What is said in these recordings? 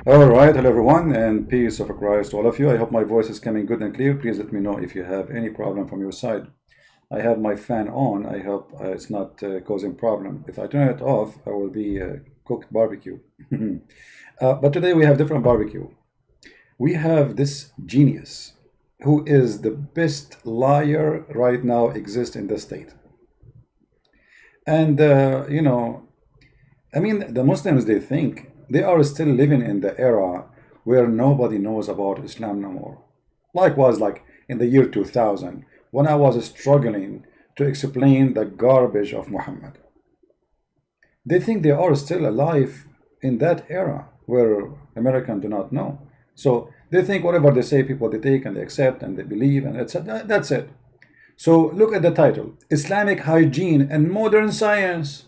All right, hello everyone, and peace of Christ to all of you. I hope my voice is coming good and clear. Please let me know if you have any problem from your side. I have my fan on. I hope it's not causing problem. If I turn it off, I will be cooked barbecue. But today we have different barbecue. We have this genius who is the best liar right now exists in the state. And I mean, the Muslims, they think they are still living in the era where nobody knows about Islam no more. Likewise, like in the year 2000, when I was struggling to explain the garbage of Muhammad. They think they are still alive in that era where Americans do not know. So they think whatever they say, people they take and they accept and they believe, and that's it. So look at the title, Islamic Hygiene and Modern Science.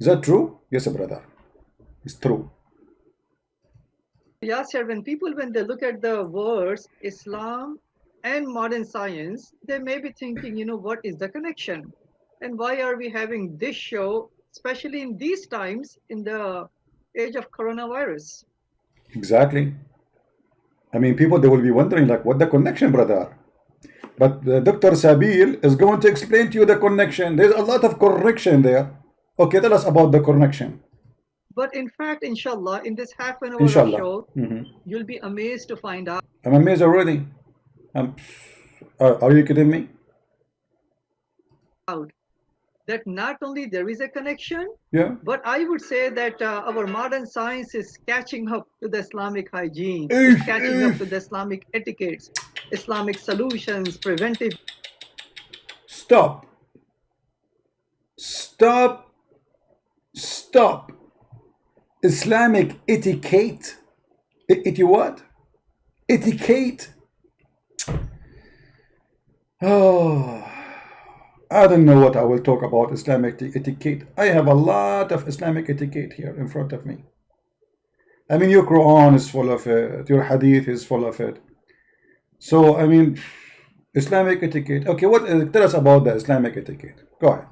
Is that true? Yes, brother. It's true. Yasser, when they look at the words Islam and modern science, they may be thinking, what is the connection? And why are we having this show, especially in these times, in the age of coronavirus? Exactly. I mean, people, they will be wondering, like, what the connection, brother? But Dr. Sabil is going to explain to you the connection. There's a lot of correction there. Okay, tell us about the connection. But in fact, inshallah, in this half an hour of Inshallah. show, you'll be amazed to find out I'm amazed already. Are you kidding me? that not only there is a connection, Yeah. but I would say that our modern science is catching up to the Islamic hygiene, is catching up to the Islamic etiquettes, Islamic solutions, preventive. Stop. Stop. Stop. Islamic etiquette. What? Etiquette. Oh, I don't know what I will talk about Islamic etiquette. I have a lot of Islamic etiquette here in front of me. I mean, your Quran is full of it. Your Hadith is full of it. So, I mean, Islamic etiquette. Okay, tell us about the Islamic etiquette. Go ahead.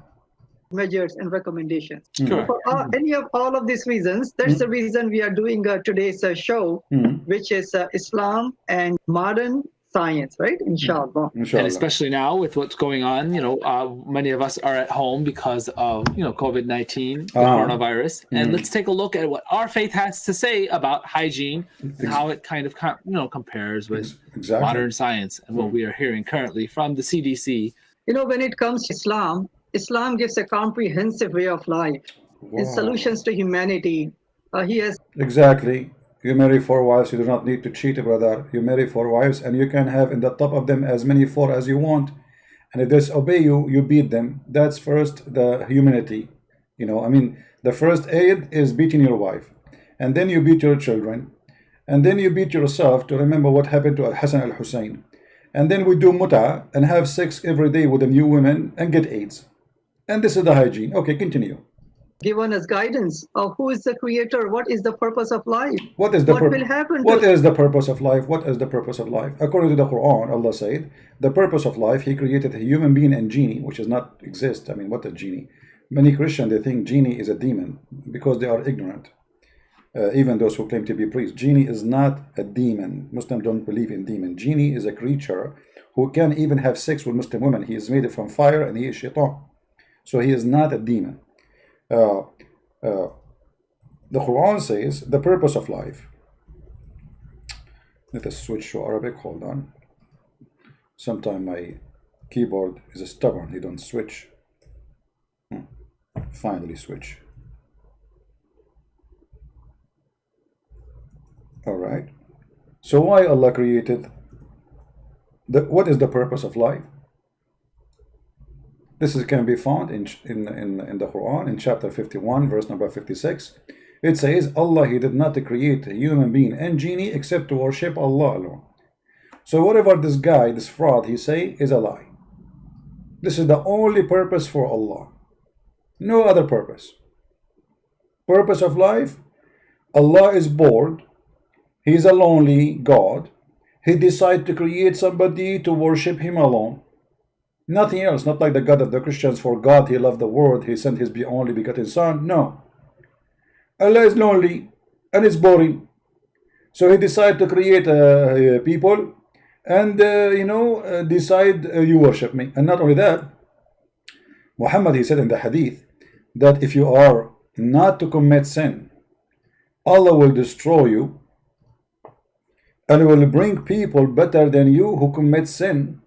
Measures and recommendations. Sure. For any of all of these reasons, that's the reason we are doing today's show, which is Islam and modern science, right? Inshallah. And especially now with what's going on, many of us are at home because of, COVID-19, the coronavirus. And let's take a look at what our faith has to say about hygiene and how it kind of, compares with modern science and what we are hearing currently from the CDC. When it comes to Islam, Islam gives a comprehensive way of life, solutions to humanity. He has exactly. You marry 4 wives, you do not need to cheat, brother. You marry 4 wives, and you can have in the top of them as many 4 as you want. And if they disobey you, you beat them. That's first the humanity. I mean, the first aid is beating your wife, and then you beat your children, and then you beat yourself to remember what happened to Al-Hassan al-Hussein. And then we do muta and have sex every day with the new women and get AIDS. And this is the hygiene. Okay, continue. Given us guidance of who is the creator, what is the purpose of life, what will happen. What is the purpose of life? What is the purpose of life? According to the Quran, Allah said, the purpose of life, He created a human being and genie, which does not exist. I mean, what is genie? Many Christians, they think genie is a demon because they are ignorant. Even those who claim to be priests. Genie is not a demon. Muslims don't believe in demon. Genie is a creature who can even have sex with Muslim women. He is made from fire and he is shaitan. So he is not a demon. The Quran says the purpose of life. Let us switch to Arabic. Hold on. Sometimes my keyboard is stubborn. He don't switch. Finally switch. All right. So why Allah created? What is the purpose of life? This can be found in the Quran in chapter 51, verse number 56. It says, Allah, He did not create a human being and genie except to worship Allah alone. So whatever this guy, this fraud, he say is a lie. This is the only purpose for Allah. No other purpose. Purpose of life, Allah is bored. He is a lonely God. He decided to create somebody to worship Him alone. Nothing else, not like the God of the Christians. For God, He loved the world. He sent His only begotten Son. No. Allah is lonely. and it's boring. So he decided to create people, and decide you worship me. And not only that, Muhammad, he said in the hadith that if you are not to commit sin, Allah will destroy you and will bring people better than you who commit sin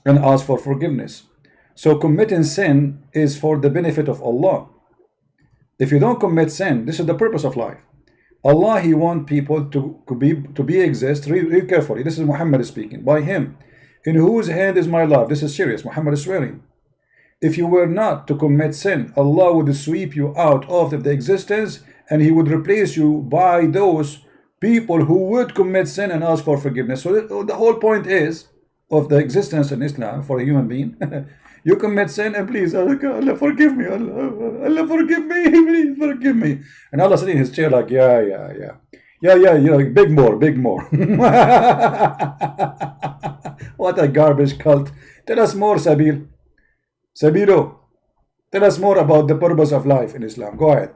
and ask for forgiveness. So committing sin is for the benefit of Allah. If you don't commit sin, this is the purpose of life. Allah, He wants people to exist. Read carefully. This is Muhammad speaking. By Him, in whose hand is my love. This is serious. Muhammad is swearing. If you were not to commit sin, Allah would sweep you out of the existence, and He would replace you by those people who would commit sin and ask for forgiveness. So the whole point is of the existence in Islam for a human being. You commit sin and please, Allah forgive me, Allah forgive me, please forgive me. And Allah sitting in His chair like, yeah, big more. What a garbage cult. Tell us more, Sabilo, tell us more about the purpose of life in Islam. Go ahead.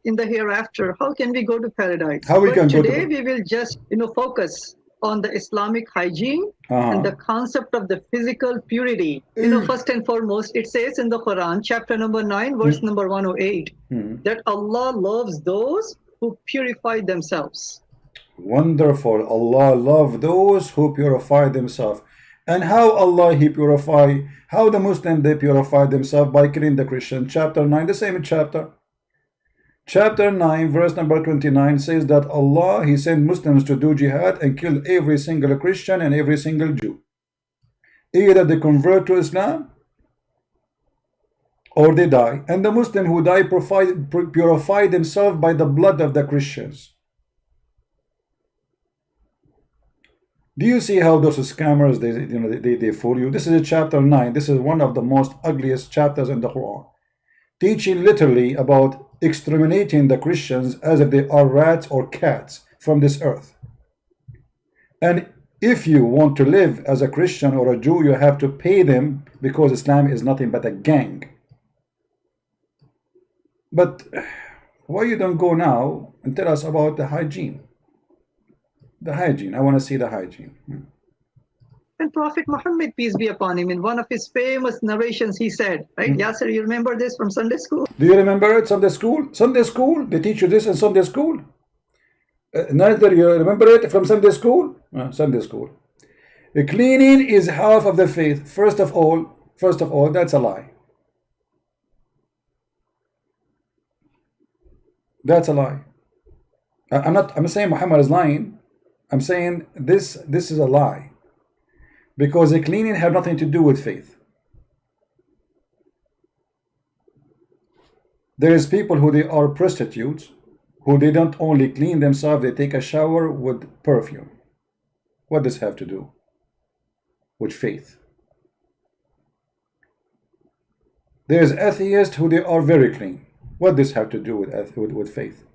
In the hereafter, how can we go to paradise? How we can go to today we will just focus on the Islamic hygiene and the concept of the physical purity. First and foremost, it says in the Quran, chapter number 9, verse number 108, that Allah loves those who purify themselves. Wonderful. Allah loves those who purify themselves. And how Allah He purify, how the Muslim they purify themselves? By killing the Christian. Chapter 9, the same chapter. Chapter 9, verse number 29 says that Allah, He sent Muslims to do jihad and kill every single Christian and every single Jew. Either they convert to Islam or they die. And the Muslim who die purify themselves by the blood of the Christians. Do you see how those scammers, they fool you? This is chapter 9. This is one of the most ugliest chapters in the Quran. Teaching literally about exterminating the Christians as if they are rats or cats from this earth. And if you want to live as a Christian or a Jew, you have to pay them, because Islam is nothing but a gang. But why you don't go now and tell us about the hygiene? The hygiene. I want to see the hygiene. And Prophet Muhammad, peace be upon him, in one of his famous narrations, he said, right? Yasser, you remember this from Sunday school? Do you remember it? Sunday school? Sunday school? They teach you this in Sunday school? Neither you remember it from Sunday school? Sunday school. Cleaning is half of the faith. First of all, that's a lie. That's a lie. I'm saying Muhammad is lying. I'm saying this is a lie. Because the cleaning have nothing to do with faith. There is people who they are prostitutes, who they don't only clean themselves, they take a shower with perfume. What does have to do with faith? There is atheists who they are very clean. What does have to do with faith?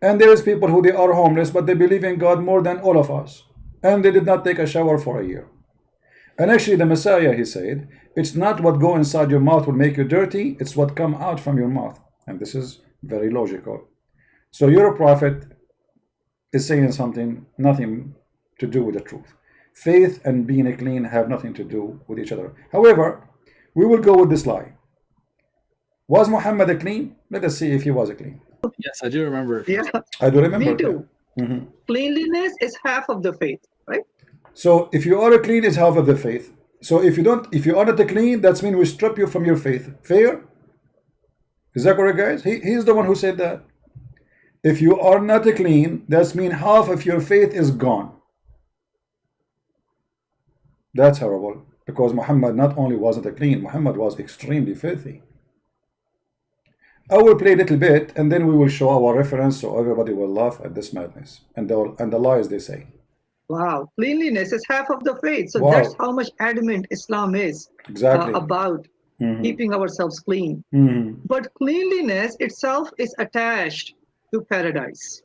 And there is people who they are homeless, but they believe in God more than all of us. And they did not take a shower for a year. And actually the Messiah, he said, it's not what go inside your mouth will make you dirty, it's what come out from your mouth. And this is very logical. So your prophet is saying something, nothing to do with the truth. Faith and being clean have nothing to do with each other. However, we will go with this lie. Was Muhammad clean? Let us see if he was clean. Yes, I do remember. Yeah, I do remember. me too. Cleanliness is half of the faith, right? So if you are clean, is half of the faith. So if you are not clean, that means we strip you from your faith. Fair? Is that correct, guys? He's the one who said that. If you are not clean, that means half of your faith is gone. That's horrible. Because Muhammad not only wasn't clean, Muhammad was extremely filthy. I will play a little bit, and then we will show our reference, so everybody will laugh at this madness and the lies they say. Wow, cleanliness is half of the faith. So Wow. that's how much adamant Islam is Exactly. about keeping ourselves clean. Mhm. But cleanliness itself is attached to paradise.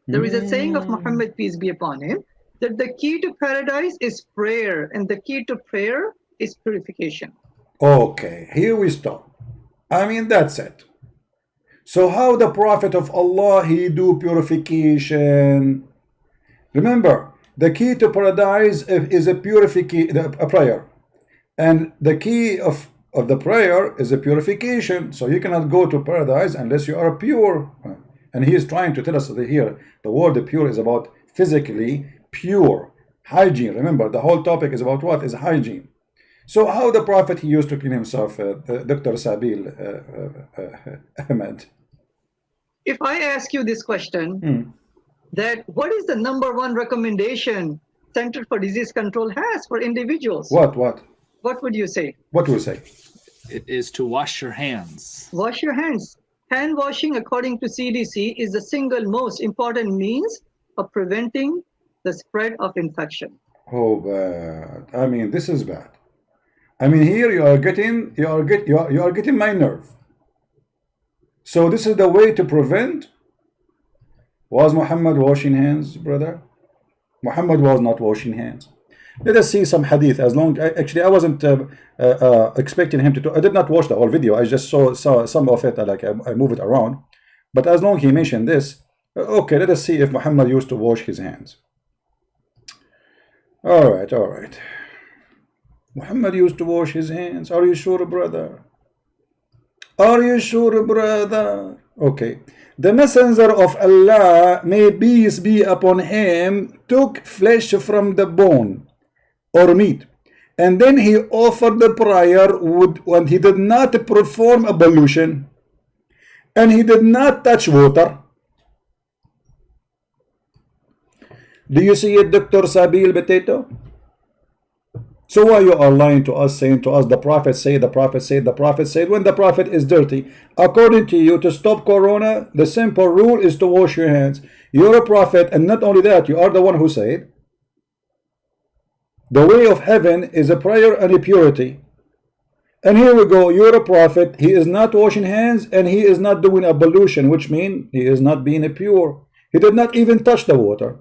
There is a saying of Muhammad, peace be upon him, that the key to paradise is prayer, and the key to prayer is purification. Okay, here we stop. I mean, that's it. So how the Prophet of Allah, he do purification? Remember, the key to paradise is a purification, a prayer. And the key of the prayer is a purification. So you cannot go to paradise unless you are pure. And he is trying to tell us that here, the word pure is about physically pure. Hygiene. Remember, the whole topic is about what? Is hygiene. So how the Prophet, he used to clean himself, Dr. Sabil Ahmed? If I ask you this question, that what is the #1 recommendation Center for Disease Control has for individuals? What would you say? What do you say? It is to wash your hands. Wash your hands. Hand washing, according to CDC, is the single most important means of preventing the spread of infection. Oh, bad. I mean, this is bad. I mean, here you are getting my nerve. So this is the way to prevent. Was Muhammad washing hands, brother? Muhammad was not washing hands. Let us see some hadith. Actually, I wasn't expecting him to talk. I did not watch the whole video. I just saw some of it. I move it around. But as long as he mentioned this, okay, let us see if Muhammad used to wash his hands. All right. Muhammad used to wash his hands. Are you sure, brother? Are you sure, brother? Okay. The messenger of Allah, may peace be upon him, took flesh from the bone or meat, and then he offered the prayer when he did not perform ablution and he did not touch water. Do you see it, Dr. Sabil Potato? So why you are lying to us, saying to us, the Prophet said, the Prophet said, the Prophet said, when the Prophet is dirty? According to you, to stop Corona, the simple rule is to wash your hands. You're a prophet, and not only that, you are the one who said, the way of heaven is a prayer and a purity. And here we go, you're a prophet, he is not washing hands, and he is not doing ablution, which means he is not being pure. He did not even touch the water.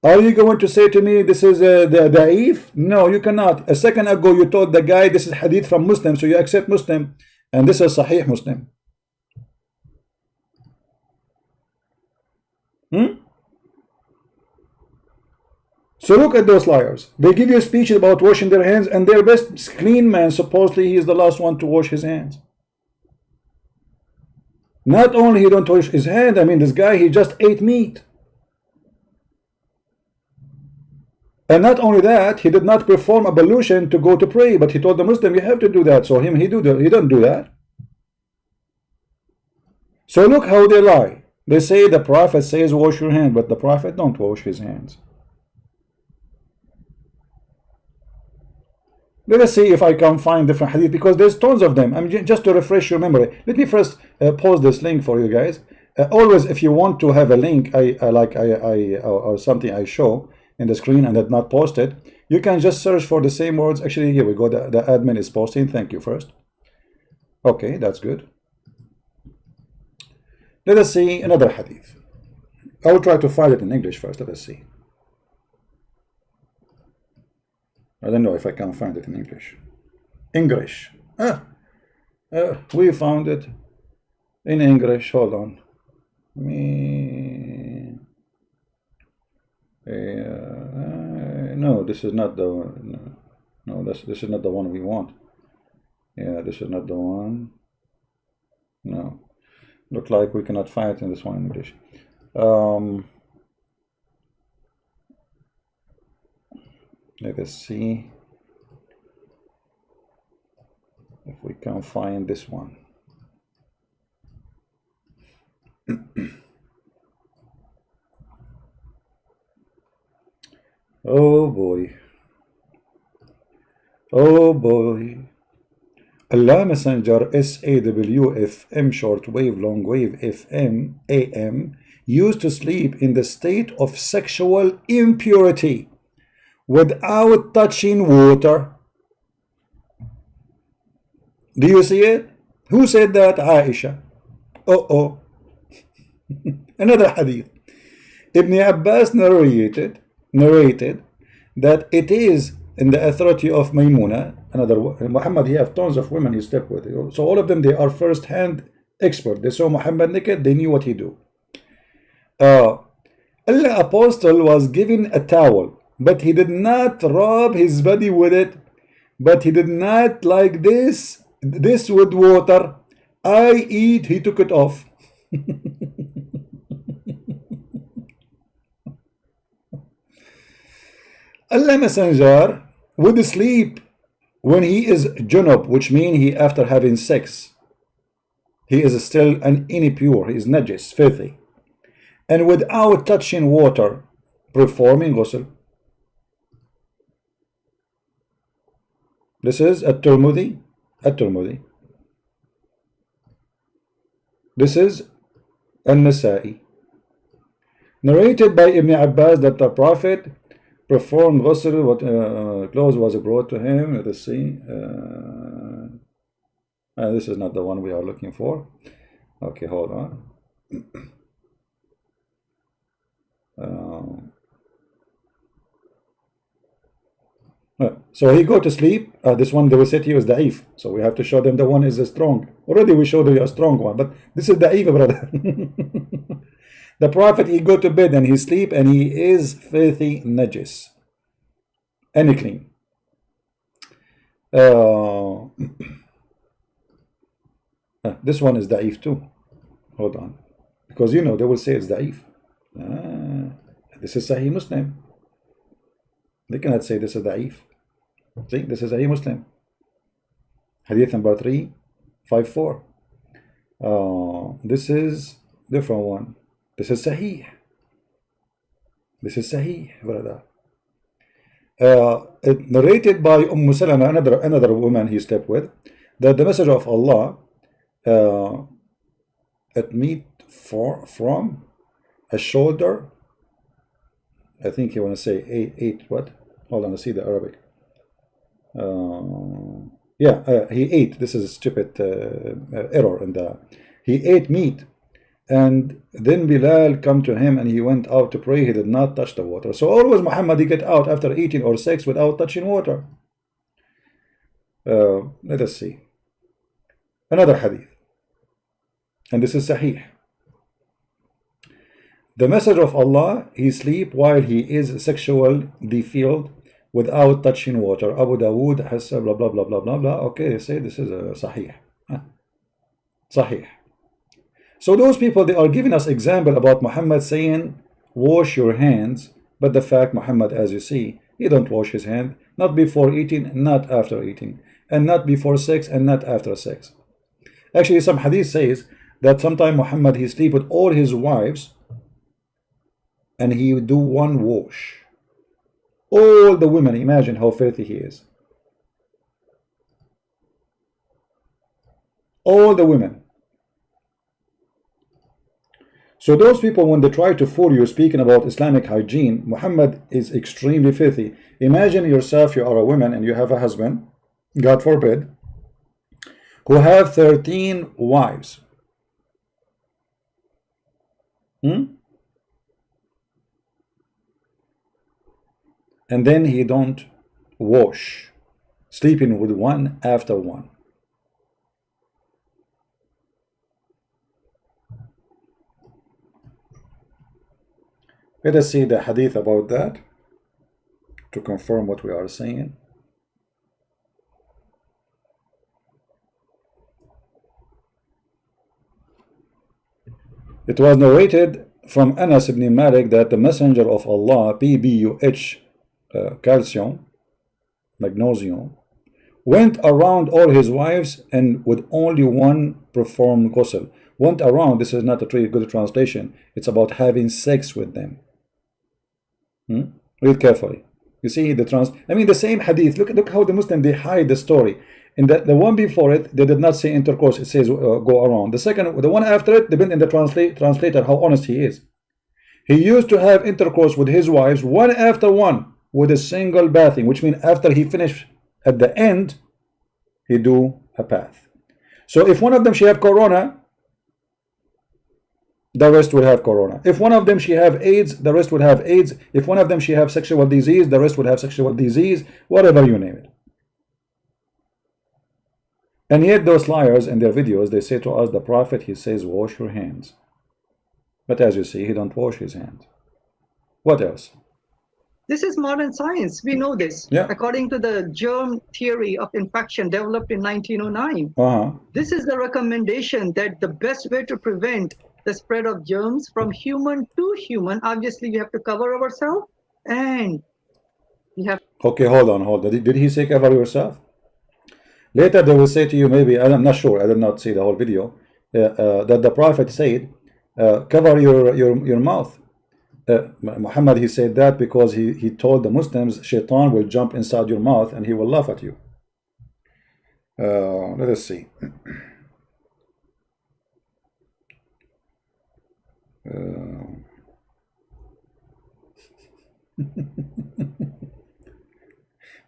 Are you going to say to me this is the da'if? No, you cannot. A second ago you told the guy this is hadith from Muslim, so you accept Muslim, and this is Sahih Muslim. So look at those liars. They give you speeches about washing their hands, and their best clean man, supposedly he is the last one to wash his hands. Not only he don't wash his hand, I mean this guy, he just ate meat. And not only that, he did not perform ablution to go to pray, but he told the Muslim, you have to do that. So he don't do that. So look how they lie. They say the Prophet says wash your hand, but the Prophet don't wash his hands. Let us see if I can find different hadith, because there's tons of them. Just to refresh your memory. Let me first pause this link for you guys. Always, if you want to have a link, or something I show in the screen and did not post it, you can just search for the same words. Actually, here we go. The admin is posting. Thank you first. Okay, that's good. Let us see another hadith. I will try to find it in English first. Let us see. I don't know if I can find it in English. We found it in English. Hold on. No, this is not the one. No, this is not the one we want. Yeah, this is not the one. No, look like we cannot find it in this one in English. Let us see if we can find this one. Oh boy. Oh boy. Allah Messenger SAWFM shortwave longwave FM AM used to sleep in the state of sexual impurity without touching water. Do you see it? Who said that? Aisha. Another hadith. Ibn Abbas narrated that it is in the authority of Maymuna. Muhammad, he have tons of women he slept with. So all of them, they are first hand expert. They saw Muhammad naked, they knew what he do. Allah apostle was given a towel, but he did not rub his body with it, but he did not like this with water. I eat, he took it off. Allah Messenger would sleep when he is junub, which means he after having sex. He is still an impure, he is najis, filthy. And without touching water, performing ghusl. This is at-Tirmidhi. This is An-Nasa'i. Narrated by Ibn Abbas that the Prophet performed ghusl, what clothes was brought to him. Let us see. This is not the one we are looking for. Okay, hold on. So he go to sleep. This one they will say to you is da'if. So we have to show them the one is strong. Already we showed you a strong one, but this is da'if, brother. The Prophet, he go to bed and he sleep and he is filthy najis. Unclean. This one is da'if too. Hold on. Because you know they will say it's da'if. This is Sahih Muslim. They cannot say this is da'if. See, this is Sahih Muslim. Hadith number 354. This is different one. This is Sahih. This is Sahih, brother. Narrated by Salama, another woman he slept with, that the Messenger of Allah at meat from a shoulder. I think he want to say eight what? Hold on, I see the Arabic. He ate. This is a stupid error in the. He ate meat, and then Bilal come to him, and he went out to pray. He did not touch the water. So always Muhammad he get out after eating or sex without touching water. Let us see another hadith, and this is Sahih. The Messenger of Allah, he sleep while he is sexual defiled without touching water. Abu Dawood has blah blah blah blah blah blah. Okay, they say this is Sahih. Sahih. So those people, they are giving us example about Muhammad saying wash your hands, but the fact Muhammad, as you see, he don't wash his hand, not before eating, not after eating, and not before sex and not after sex. Actually, some hadith says that sometime Muhammad he sleep with all his wives and he would do one wash. All the women, imagine how filthy he is. All the women. So those people, when they try to fool you speaking about Islamic hygiene, Muhammad is extremely filthy. Imagine yourself, you are a woman and you have a husband, God forbid, who have 13 wives. And then he don't wash, sleeping with one after one. Let us see the hadith about that to confirm what we are saying. It was narrated from Anas ibn Malik that the Messenger of Allah, PBUH, calcium, magnesium, went around all his wives and with only one performed ghusl. Went around, this is not a good translation, it's about having sex with them. Read carefully. You see the same hadith. Look how the Muslim they hide the story. In the one before it, they did not say intercourse, it says go around. The one after it, depending on the translator how honest he is. He used to have intercourse with his wives one after one with a single bathing, which means after he finished at the end, he do a bath. So if one of them she have corona, the rest will have corona. If one of them she have AIDS, the rest would have AIDS. If one of them she have sexual disease, the rest would have sexual disease, whatever you name it. And yet those liars in their videos, they say to us, the Prophet, he says, wash your hands. But as you see, he don't wash his hands. What else? This is modern science. We know this. Yeah. According to the germ theory of infection developed in 1909, this is the recommendation that the best way to prevent the spread of germs from human to human, obviously we have to cover ourselves and we have. Okay, hold on. Did he say cover yourself? Later they will say to you, maybe, I'm not sure, I did not see the whole video, that the Prophet said, cover your mouth. Muhammad, he said that because he told the Muslims, shaitan will jump inside your mouth and he will laugh at you. Let us see.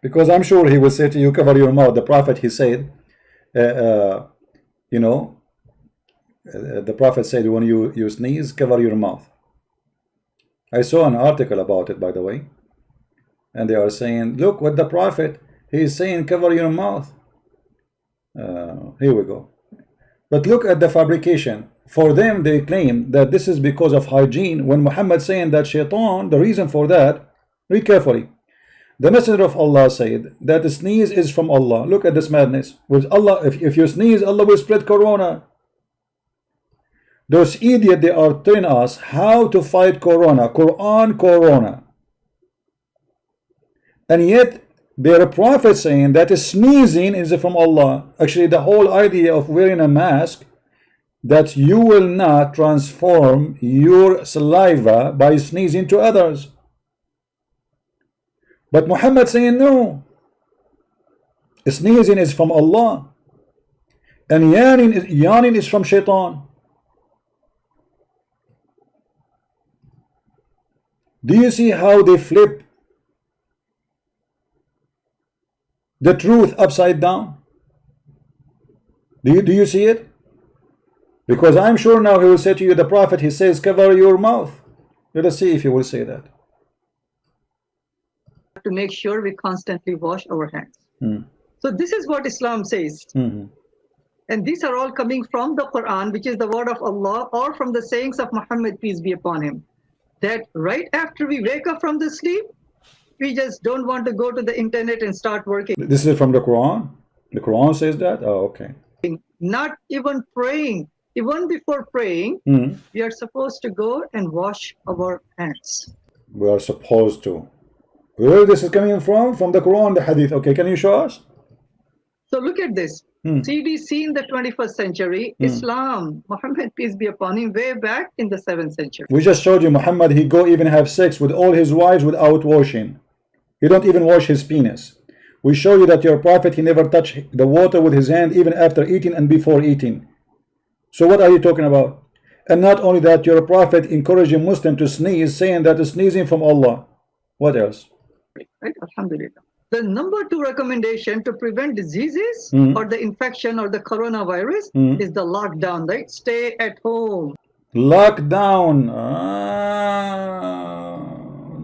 Because I'm sure he will say to you, cover your mouth. The Prophet, he said, you know, the Prophet said, when you sneeze, cover your mouth. I saw an article about it, by the way, and they are saying, look what the Prophet, he is saying, cover your mouth. Here we go. But look at the fabrication. For them, they claim that this is because of hygiene, when Muhammad saying that shaitan, the reason for that, read carefully. The Messenger of Allah said that the sneeze is from Allah. Look at this madness. With Allah, if you sneeze, Allah will spread corona. Those idiots, they are telling us how to fight corona. Quran, corona. And yet, their prophet saying that sneezing is from Allah. Actually, the whole idea of wearing a mask, that you will not transform your saliva by sneezing to others. But Muhammad saying no. Sneezing is from Allah. And yawning is from shaitan. Do you see how they flip the truth upside down? Do you see it? Because I'm sure now he will say to you, the Prophet, he says, cover your mouth. Let us see if he will say that. To make sure we constantly wash our hands. So this is what Islam says. And these are all coming from the Quran, which is the word of Allah, or from the sayings of Muhammad, peace be upon him. That right after we wake up from the sleep, we just don't want to go to the internet and start working. This is from the Quran? The Quran says that? Oh, okay. Not even praying. Even before praying, we are supposed to go and wash our hands. We are supposed to. Where this is coming from? From the Quran, the Hadith. Okay, can you show us? So look at this. CDC in the 21st century, Islam, Muhammad, peace be upon him, way back in the 7th century. We just showed you Muhammad, he go even have sex with all his wives without washing. He don't even wash his penis. We show you that your prophet, he never touched the water with his hand even after eating and before eating. So what are you talking about? And not only that, your prophet encouraging Muslim to sneeze, saying that is sneezing from Allah. What else? Right? Alhamdulillah. The number 2 recommendation to prevent diseases or the infection or the coronavirus is the lockdown, right? Stay at home. Lockdown.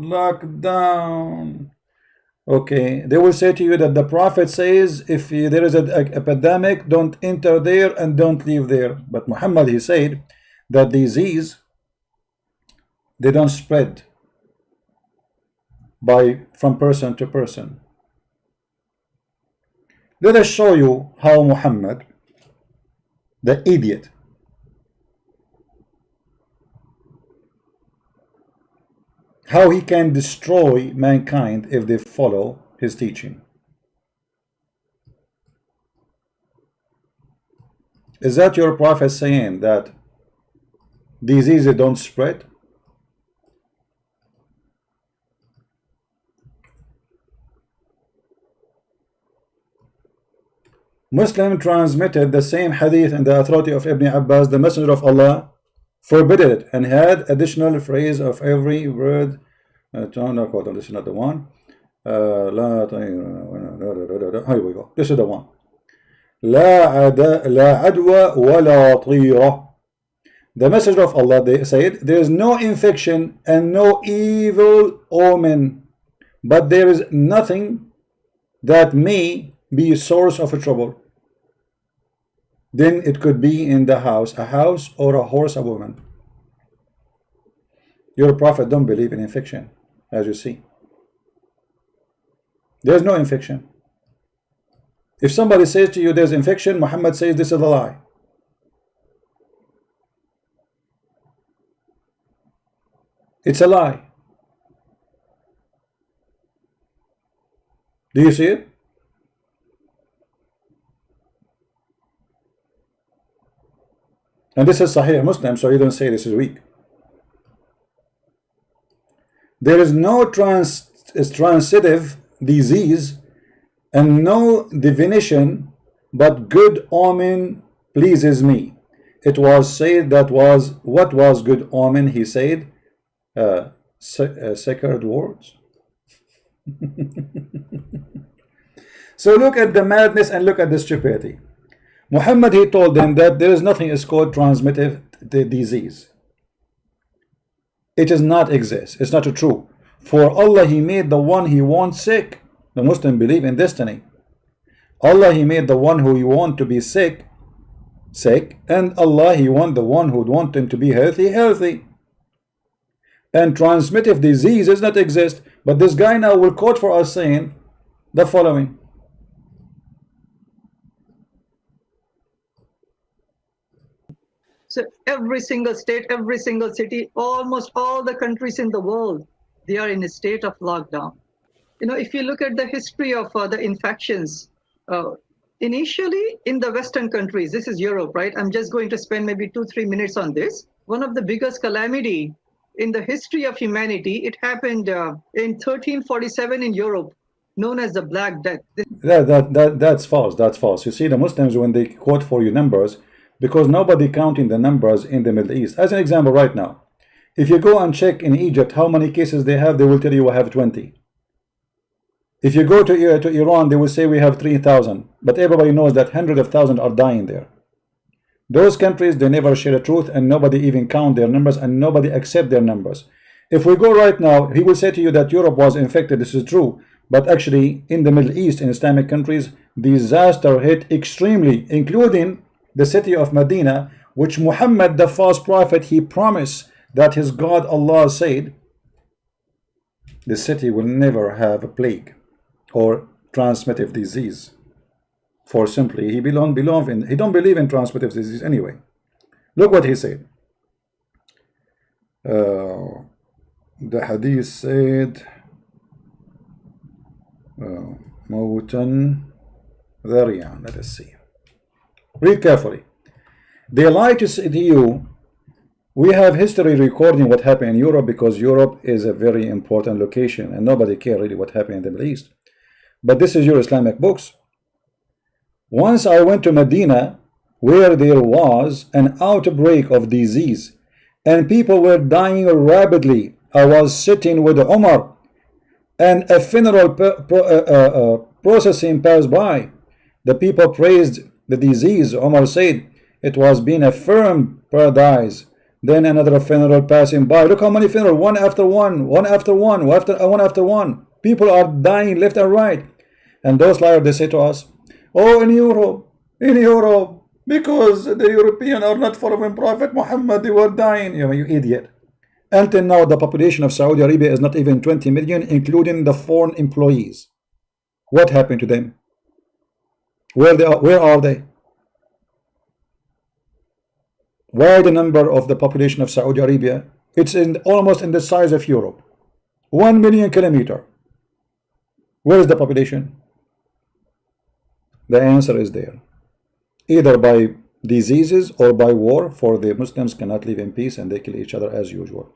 Lockdown. Okay, they will say to you that the Prophet says if there is an epidemic, don't enter there and don't leave there. But Muhammad, he said that disease, they don't spread from person to person. Let us show you how Muhammad, the idiot, how he can destroy mankind if they follow his teaching. Is that your prophet saying that diseases don't spread? Muslim transmitted the same hadith and the authority of Ibn Abbas, the Messenger of Allah forbid it and had additional phrase of every word. This is not the one. Here we go. This is the one. لا عدوى ولا طيرة. The Messenger of Allah, they said, there is no infection and no evil omen, but there is nothing that may be a source of a trouble. then it could be in the house, a house, or a horse, a woman. Your prophet don't believe in infection, as you see. There's no infection. If somebody says to you there's infection, Muhammad says this is a lie. It's a lie. Do you see it? And this is Sahih Muslim, so you don't say this is weak. There is no transitive disease and no divination, but good omen pleases me. It was said that was what was good omen, he said, sacred words. So look at the madness and look at the stupidity. Muhammad, he told them that there is nothing is called transmittive disease. It does not exist. It's not true. For Allah, he made the one he wants sick. The Muslim believe in destiny. Allah, he made the one who he want to be sick, and Allah, he want the one who would want him to be healthy. And transmittive disease does not exist. But this guy now will quote for us saying the following. So every single state, every single city, almost all the countries in the world, they are in a state of lockdown. You know, if you look at the history of the infections, initially in the Western countries, this is Europe, right? I'm just going to spend maybe 2-3 minutes on this. One of the biggest calamity in the history of humanity, it happened in 1347 in Europe, known as the Black Death. That's false. That's false. You see, the Muslims, when they quote for you numbers, because nobody counting the numbers in the Middle East. As an example, right now, if you go and check in Egypt how many cases they have, they will tell you we have 20. If you go to Iran, they will say we have 3,000. But everybody knows that hundreds of thousands are dying there. Those countries, they never share the truth, and nobody even count their numbers, and nobody accept their numbers. If we go right now, he will say to you that Europe was infected. This is true. But actually, in the Middle East, in Islamic countries, disaster hit extremely, including the city of Medina, which Muhammad, the false prophet, he promised that his God Allah said the city will never have a plague or transmittive disease. For simply he don't believe in transmittive disease anyway. Look what he said. The hadith said Mawtan Dhariyan. Let us see. Read carefully. They lie to you. We have history recording what happened in Europe, because Europe is a very important location and nobody cares really what happened in the Middle East. But this is your Islamic books. Once I went to Medina, where there was an outbreak of disease and people were dying rapidly. I was sitting with Umar and a funeral processing passed by. The people praised the disease. Umar said it was being a firm paradise. Then another funeral passing by. Look how many funerals, one after one, one after one, one after one. People are dying left and right. And those liars, they say to us, oh, in Europe, because the Europeans are not following Prophet Muhammad, they were dying. You idiot. Until now, the population of Saudi Arabia is not even 20 million, including the foreign employees. What happened to them? Where are they? Why the number of the population of Saudi Arabia? It's almost in the size of Europe. 1 million kilometers. Where is the population? The answer is there. Either by diseases or by war, for the Muslims cannot live in peace and they kill each other as usual.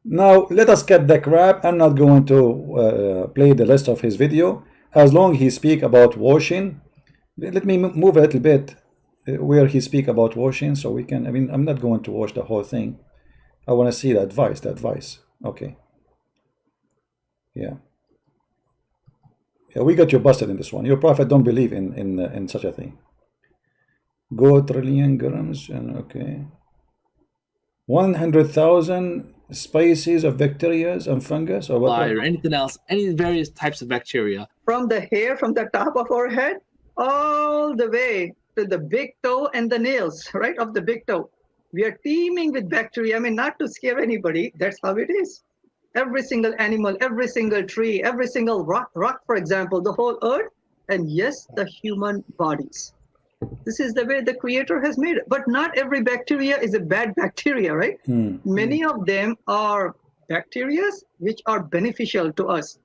Now let us cut the crap. I'm not going to play the rest of his video. As long as he speak about washing, let me move a little bit where he speak about washing, so we can, I'm not going to wash the whole thing. I want to see the advice. Okay. Yeah, we got you busted in this one. Your prophet don't believe in such a thing. Go trillion grams, and okay, 100,000 species of bacteria and fungus or what? Or anything else, any various types of bacteria. From the hair, from the top of our head all the way to the big toe and the nails, right, of the big toe. We are teeming with bacteria. I mean, not to scare anybody, that's how it is. Every single animal, every single tree, every single rock, for example, the whole earth, and yes, the human bodies. This is the way the creator has made it. But not every bacteria is a bad bacteria, right? Many of them are bacteria which are beneficial to us.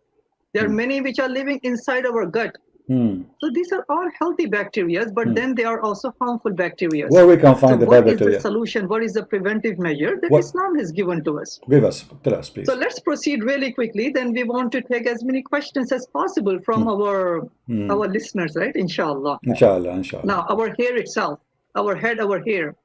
There are many which are living inside our gut. So these are all healthy bacteria, but then they are also harmful bacteria. Where we can find the bad what is the bacteria? solution? What is the preventive measure that What- Islam has given to us? Give us, tell us, please. So let's proceed really quickly. Then we want to take as many questions as possible from our listeners, right? Inshallah. Inshallah, inshallah. Now, our hair itself, our head, our hair.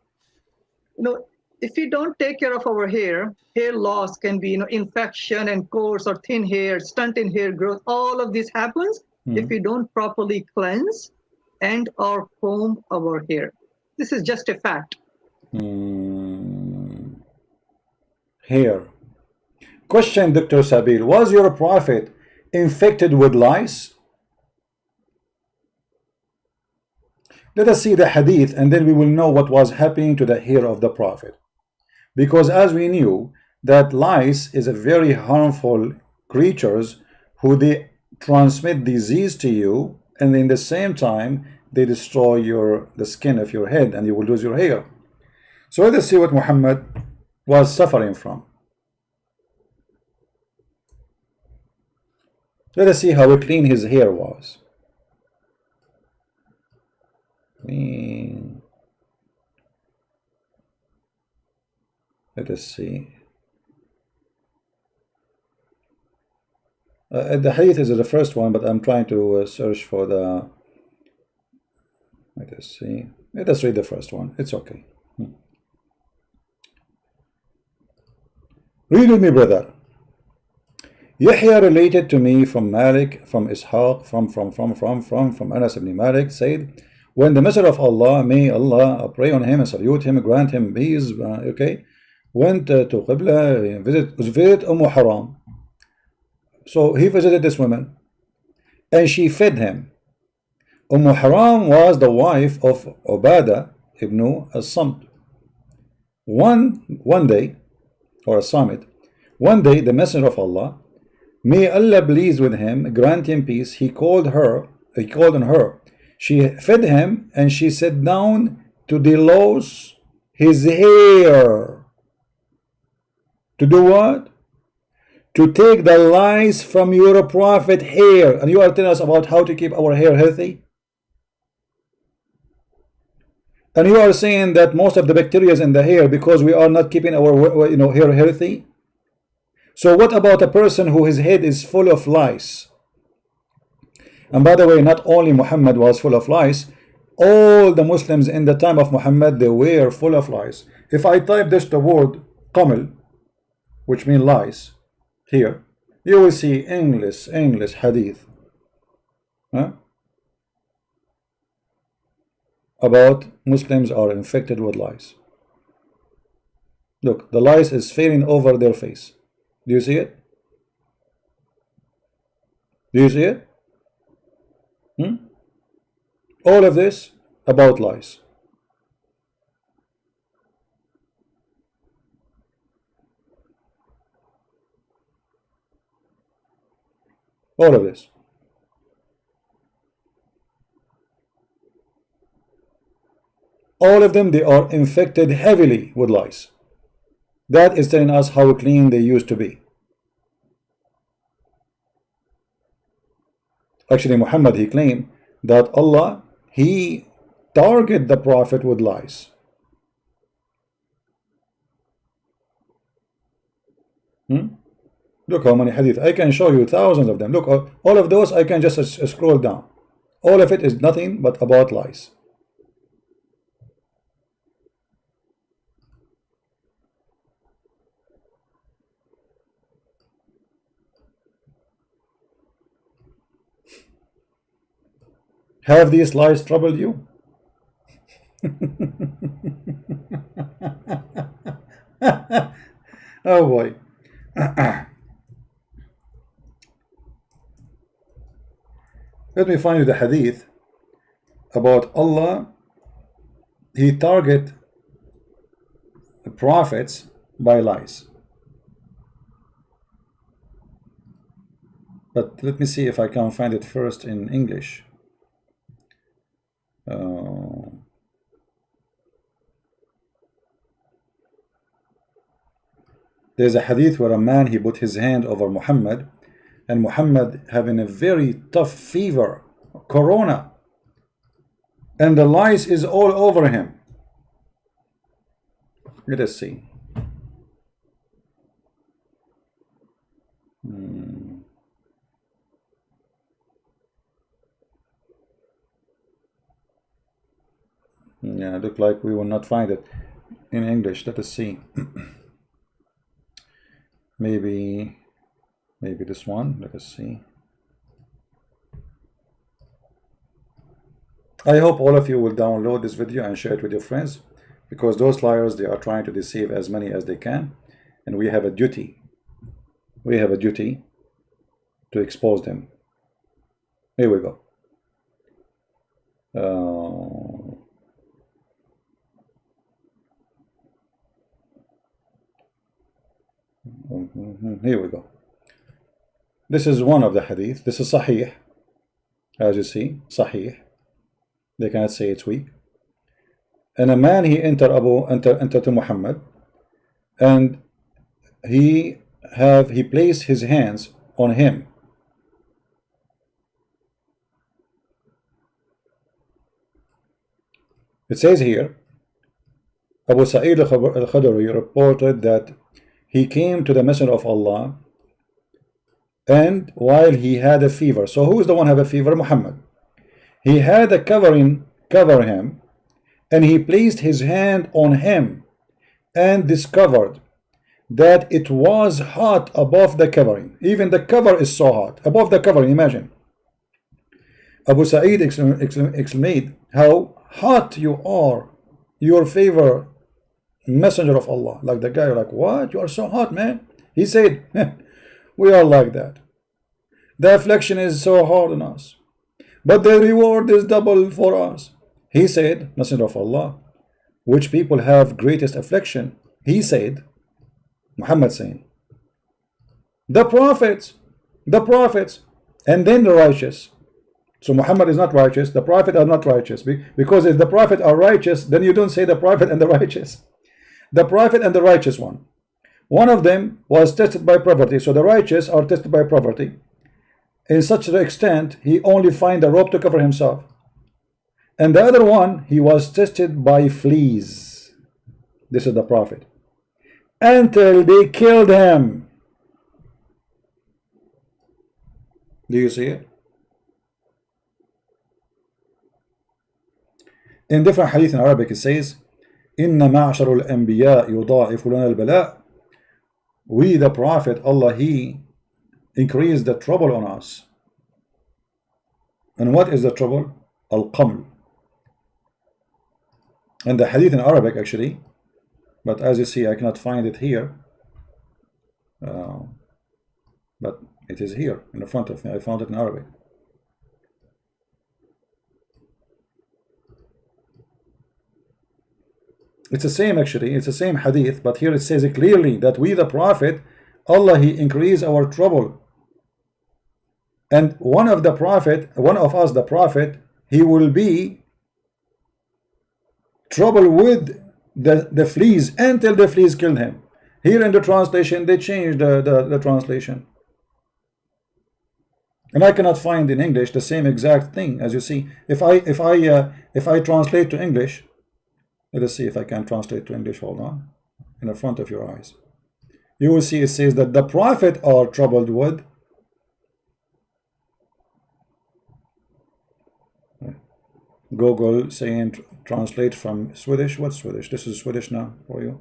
If we don't take care of our hair loss can be, infection and coarse or thin hair, stunt in hair growth. All of this happens if we don't properly cleanse and or comb our hair. This is just a fact. Hair. Question, Dr. Sabil, was your prophet infected with lice? Let us see the hadith and then we will know what was happening to the hair of the prophet. Because as we knew that lice is a very harmful creatures who they transmit disease to you, and in the same time they destroy the skin of your head and you will lose your hair. So let us see what Muhammad was suffering from. Let us see how clean his hair was. Let us see. The hadith is the first one, but I'm trying to search for the. Let us see. Let us read the first one. It's okay. Read with me, brother. Yahya related to me from Malik, from Ishaq, from Anas ibn Malik, said, when the Messenger of Allah, may Allah pray on him and salute him, grant him peace, went to Qibla, visit Haram. So he visited this woman and she fed him. Haram was the wife of Ubadah ibn as-Samt. One day, or a summit, one day the Messenger of Allah, may Allah please with him, grant him peace, he called on her. She fed him and she sat down to delouse his hair. To do what? To take the lice from your prophet hair. And you are telling us about how to keep our hair healthy? And you are saying that most of the bacteria is in the hair because we are not keeping our hair healthy? So what about a person who his head is full of lice? And by the way, not only Muhammad was full of lice, all the Muslims in the time of Muhammad, they were full of lice. If I type this the word qamal, which means lice, here, you will see English hadith about Muslims are infected with lice. Look, the lice is failing over their face. Do you see it? Do you see it? All of this about lice. All of this. All of them, they are infected heavily with lice. That is telling us how clean they used to be. Actually, Muhammad, he claimed that Allah, he targeted the prophet with lies. Look how many hadith. I can show you thousands of them. Look, all of those I can just scroll down. All of it is nothing but about lies. Have these lies troubled you? Oh boy. Let me find you the hadith about Allah, he target the prophets by lies. But let me see if I can find it first in English. There's a hadith where a man, he put his hand over Muhammad, and Muhammad having a very tough fever, corona, and the lice is all over him. Let us see. Yeah, look like we will not find it in English. Let us see. maybe this one. Let us see. I hope all of you will download this video and share it with your friends, because those liars, they are trying to deceive as many as they can, and we have a duty. We have a duty to expose them. Here we go. Here we go. This is one of the hadith. This is Sahih. As you see, Sahih. They cannot say it's weak. And a man, he entered to Muhammad, and he placed his hands on him. It says here, Abu Sa'id al-Khudri reported that he came to the Messenger of Allah, and while he had a fever. So who is the one who have a fever? Muhammad. He had a covering cover him, and he placed his hand on him and discovered that it was hot above the covering. Even the cover is so hot above the covering. Imagine. Abu Sa'id exclaimed, how hot you are, your favor, Messenger of Allah. Like the guy, like, what? You are so hot, man. He said, we are like that. The affliction is so hard on us, but the reward is double for us. He said, Messenger of Allah, which people have greatest affliction? He said, Muhammad saying, the prophets, and then the righteous. So Muhammad is not righteous, the prophet are not righteous, because if the prophet are righteous, then you don't say the prophet and the righteous. The prophet and the righteous one. One of them was tested by poverty, so the righteous are tested by poverty. In such an extent, he only find a rope to cover himself. And the other one, he was tested by fleas. This is the prophet. Until they killed him. Do you see it? In different hadith in Arabic, it says, Inna ma'ashar al-anbiya yudha'ifu lana al-bala'. We, the prophet, Allah, he increased the trouble on us. And what is the trouble? Al-qaml. And the hadith in Arabic, actually, but as you see, I cannot find it here. But it is here in the front of me. I found it in Arabic. It's the same, actually. It's the same hadith, but here it says it clearly that we, the prophet, Allah, he increased our trouble. And one of us, the prophet, he will be trouble with the fleas until the fleas kill him. Here in the translation, they changed the translation. And I cannot find in English the same exact thing. As you see, if I translate to English, let us see if I can translate to English. Hold on. In the front of your eyes, you will see it says that the prophet are troubled with Google saying translate from Swedish. What's Swedish? This is Swedish now for you.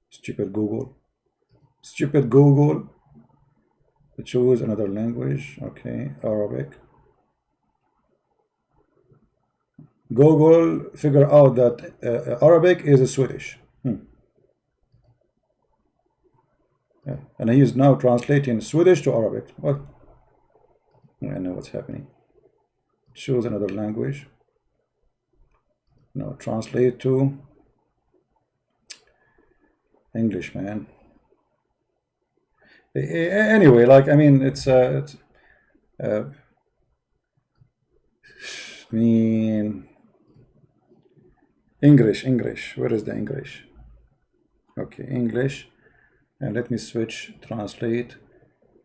Stupid Google. Stupid Google. Choose another language. Okay, Arabic. Google figure out that Arabic is a Swedish. Yeah. And he is now translating Swedish to Arabic. What? I know what's happening. Choose another language. No, translate to English, man. Anyway, like, I mean, I mean, English. Where is the English? Okay, English. And let me switch, translate.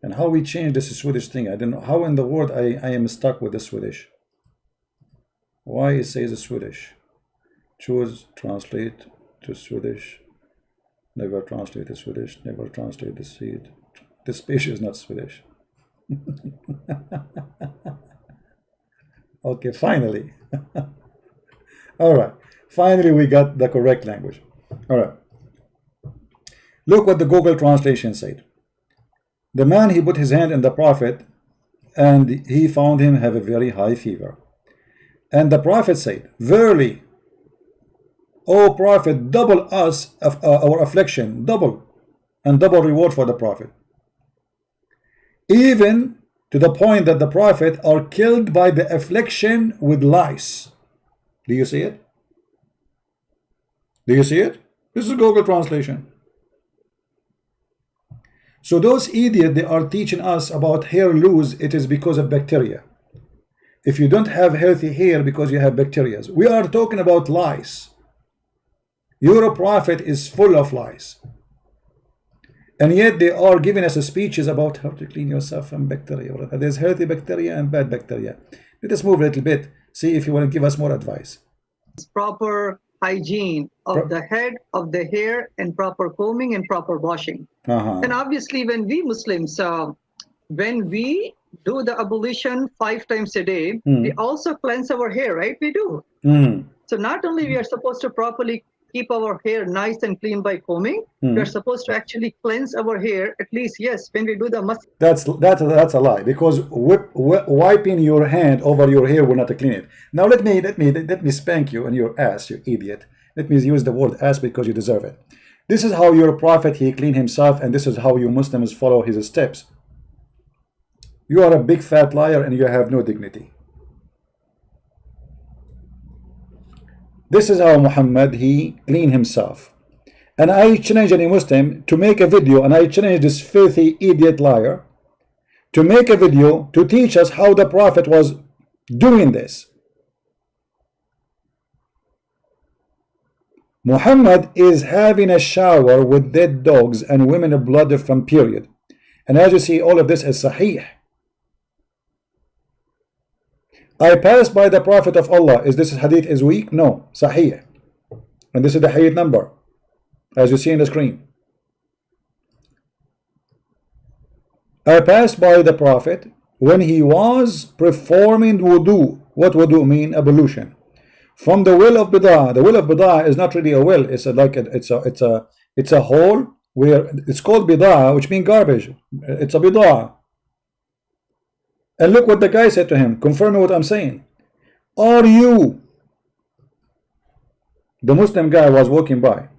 And how we change this Swedish thing? I don't know how in the world I am stuck with the Swedish. Why it says Swedish? Choose translate to Swedish. Never translate to Swedish. Never translate the seed. This page is not Swedish. Okay, finally. All right. Finally, we got the correct language. All right. Look what the Google translation said. The man, he put his hand in the prophet, and he found him have a very high fever. And the prophet said, verily, O prophet, double us of our affliction, double, and double reward for the prophet. Even to the point that the prophet are killed by the affliction with lice. Do you see it? Do you see it? This is Google translation. So those idiots, they are teaching us about hair loss, it is because of bacteria. If you don't have healthy hair because you have bacteria. We are talking about lice. Your prophet is full of lies. And yet they are giving us speeches about how to clean yourself from bacteria. There's healthy bacteria and bad bacteria. Let us move a little bit, see if you want to give us more advice. Proper hygiene of the head, of the hair, and proper combing and proper washing. And obviously when we Muslims, when we do the ablution 5 times a day, we also cleanse our hair, right? We do. So not only we are supposed to properly keep our hair nice and clean by combing, we are supposed to actually cleanse our hair at least, yes, when we do the must. That's a lie, because wiping your hand over your hair will not clean it. Now let me spank you on your ass, you idiot. Let me use the word ass because you deserve it. This is how your prophet, he cleaned himself, and this is how you Muslims follow his steps. You are a big fat liar and you have no dignity. This is how Muhammad, he cleaned himself. And I challenge any Muslim to make a video, and I challenge this filthy idiot liar to make a video to teach us how the prophet was doing this. Muhammad is having a shower with dead dogs and women blood from period. And as you see, all of this is sahih. I passed by the prophet of Allah. Is this hadith is weak? No, sahih. And this is the hadith number, as you see on the screen. I passed by the prophet when he was performing wudu. What wudu mean? Ablution. From the well of bid'ah. The well of bid'ah is not really a well. It's a hole where it's called bid'ah, which means garbage. It's a bid'ah. And look what the guy said to him, confirming what I'm saying. Are you? The Muslim guy was walking by.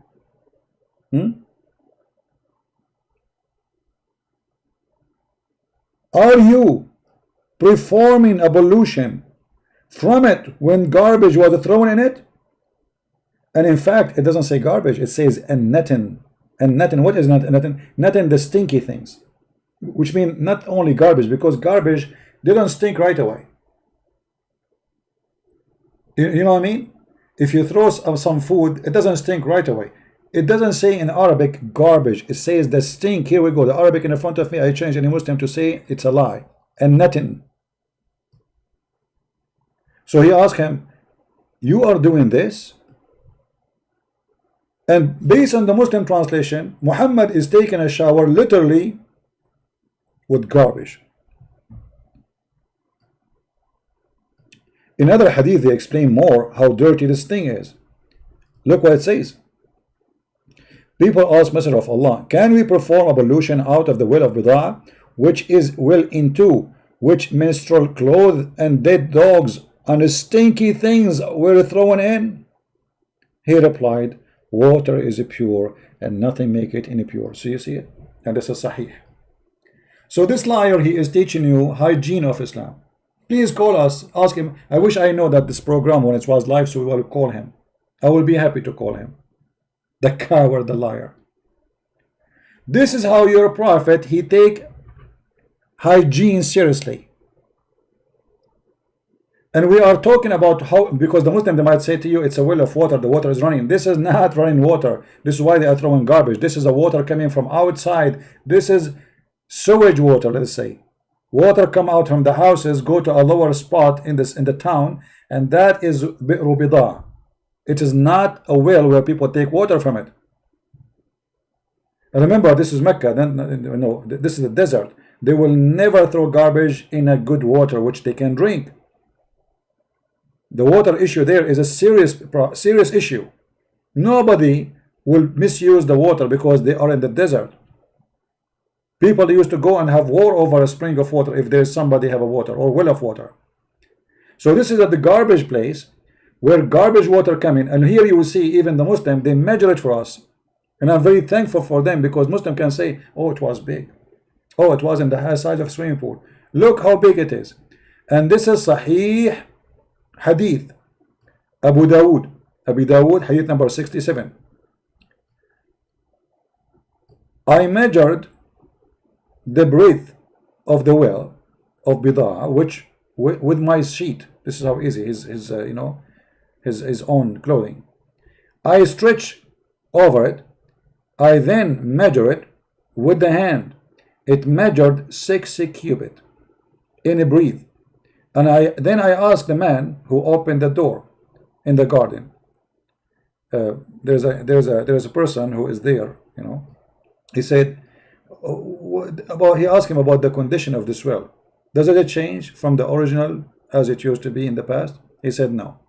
Are you performing ablution from it when garbage was thrown in it? And in fact, it doesn't say garbage, it says natin. And natin, what is natin? Natin, the stinky things. Which mean not only garbage, because garbage, they don't stink right away. You know what I mean? If you throw some food, it doesn't stink right away. It doesn't say in Arabic garbage. It says the stink. Here we go. The Arabic in front of me, I changed any Muslim to say it's a lie. And nothing. So he asked him, you are doing this? And based on the Muslim translation, Muhammad is taking a shower literally with garbage. In other hadith, they explain more how dirty this thing is. Look what it says. People ask Messenger of Allah, can we perform ablution out of the well of bid'ah, which is well into which menstrual clothes and dead dogs and stinky things were thrown in? He replied, water is pure and nothing make it impure. So you see it? And this is sahih. So this liar, he is teaching you hygiene of Islam. Please call us, ask him. I wish I know that this program when it was live, so we will call him. I will be happy to call him the coward, the liar. This is how your prophet, he take hygiene seriously. And we are talking about how, because the Muslim, they might say to you, it's a well of water, the water is running. This is not running water. This is why they are throwing garbage. This is a water coming from outside. This is sewage water, let's say. Water come out from the houses, go to a lower spot in the town, and that is bi'ru bida. It is not a well where people take water from it. And remember, this is Mecca. No, this is the desert. They will never throw garbage in a good water which they can drink. The water issue there is a serious issue. Nobody will misuse the water because they are in the desert. People used to go and have war over a spring of water if there is somebody have a water or well of water. So this is at the garbage place where garbage water come in, and here you will see even the Muslim, they measure it for us. And I'm very thankful for them, because Muslim can say, oh, it was big. Oh, it was in the size of swimming pool. Look how big it is. And this is Sahih Hadith, Abu Dawood, Hadith number 67. I measured the breadth of the well of Bida, which with my sheet. This is how easy his own clothing. I stretch over it. I then measure it with the hand. It measured 60 cubit in a breadth. And then I asked the man who opened the door in the garden. There's a person who is there, you know. He said, he asked him about the condition of this well. Does it change from the original as it used to be in the past? He said no.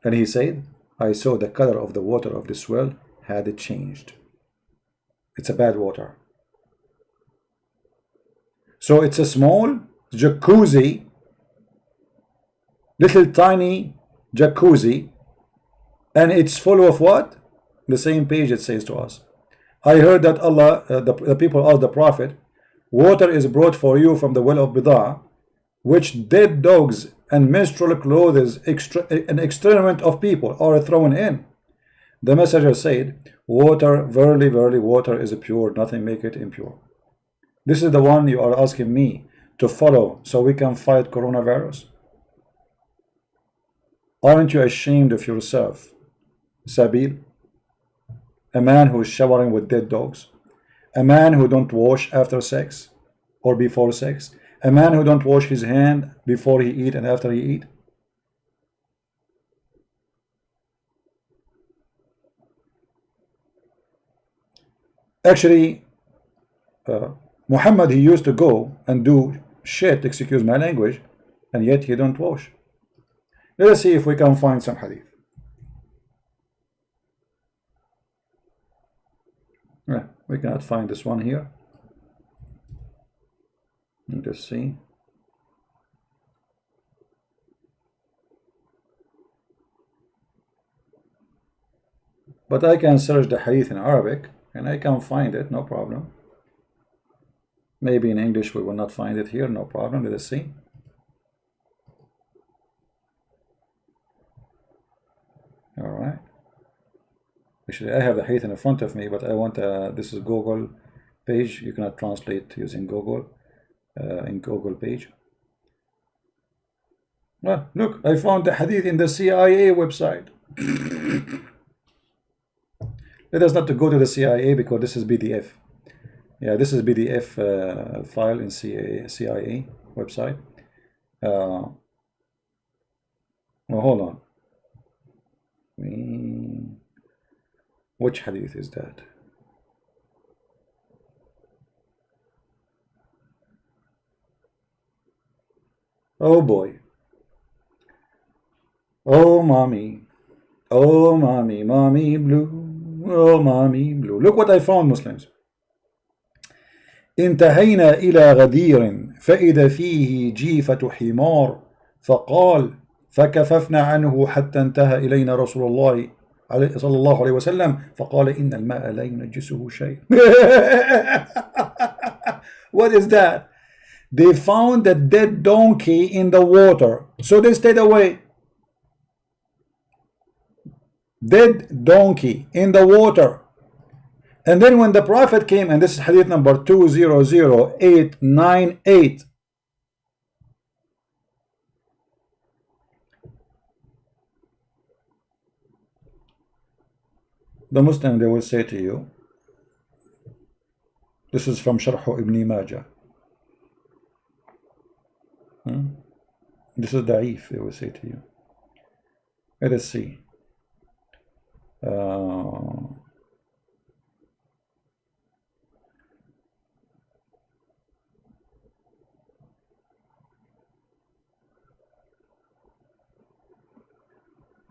And he said, I saw the color of the water of this well had changed. It's a bad water. So it's a small jacuzzi, little tiny jacuzzi, and it's full of what? The same page it says to us. I heard that Allah, the people asked the Prophet, water is brought for you from the well of Bida, which dead dogs and menstrual clothes, an excrement of people are thrown in. The messenger said, water, verily, verily, water is pure, nothing make it impure. This is the one you are asking me to follow so we can fight coronavirus. Aren't you ashamed of yourself, Sabil? A man who is showering with dead dogs, a man who don't wash after sex or before sex, a man who don't wash his hand before he eat and after he eat. Actually, Muhammad, he used to go and do shit, excuse my language, and yet he don't wash. Let us see if we can find some hadith. Yeah, we cannot find this one here. Let's see. But I can search the hadith in Arabic and I can find it, no problem. Maybe in English we will not find it here, no problem. Let us see. All right. Actually, I have the hadith in front of me, but I want this is Google page. You cannot translate using Google in Google page. Well, look, I found the hadith in the CIA website. Let us not to go to the CIA because this is PDF. Yeah, this is PDF file in CIA website. Well, hold on. Which hadith is that? Oh boy. Oh mommy. Oh mommy, mommy blue. Oh mommy blue. Look what I found, Muslims. انتهينا إلى غدير فإذا فيه جيفة حمار فقال فكففنا عنه حتى انتهى إلينا رسول الله صلى الله عليه وسلم فقال إن الماء لا ينجسه شيء. What is that? They found a dead donkey in the water, so they stayed away. Dead donkey in the water. And then when the Prophet came, and this is hadith number 200898, the Muslim, they will say to you, this is from Sharh Ibn Majah. This is da'if, they will say to you. Let us see.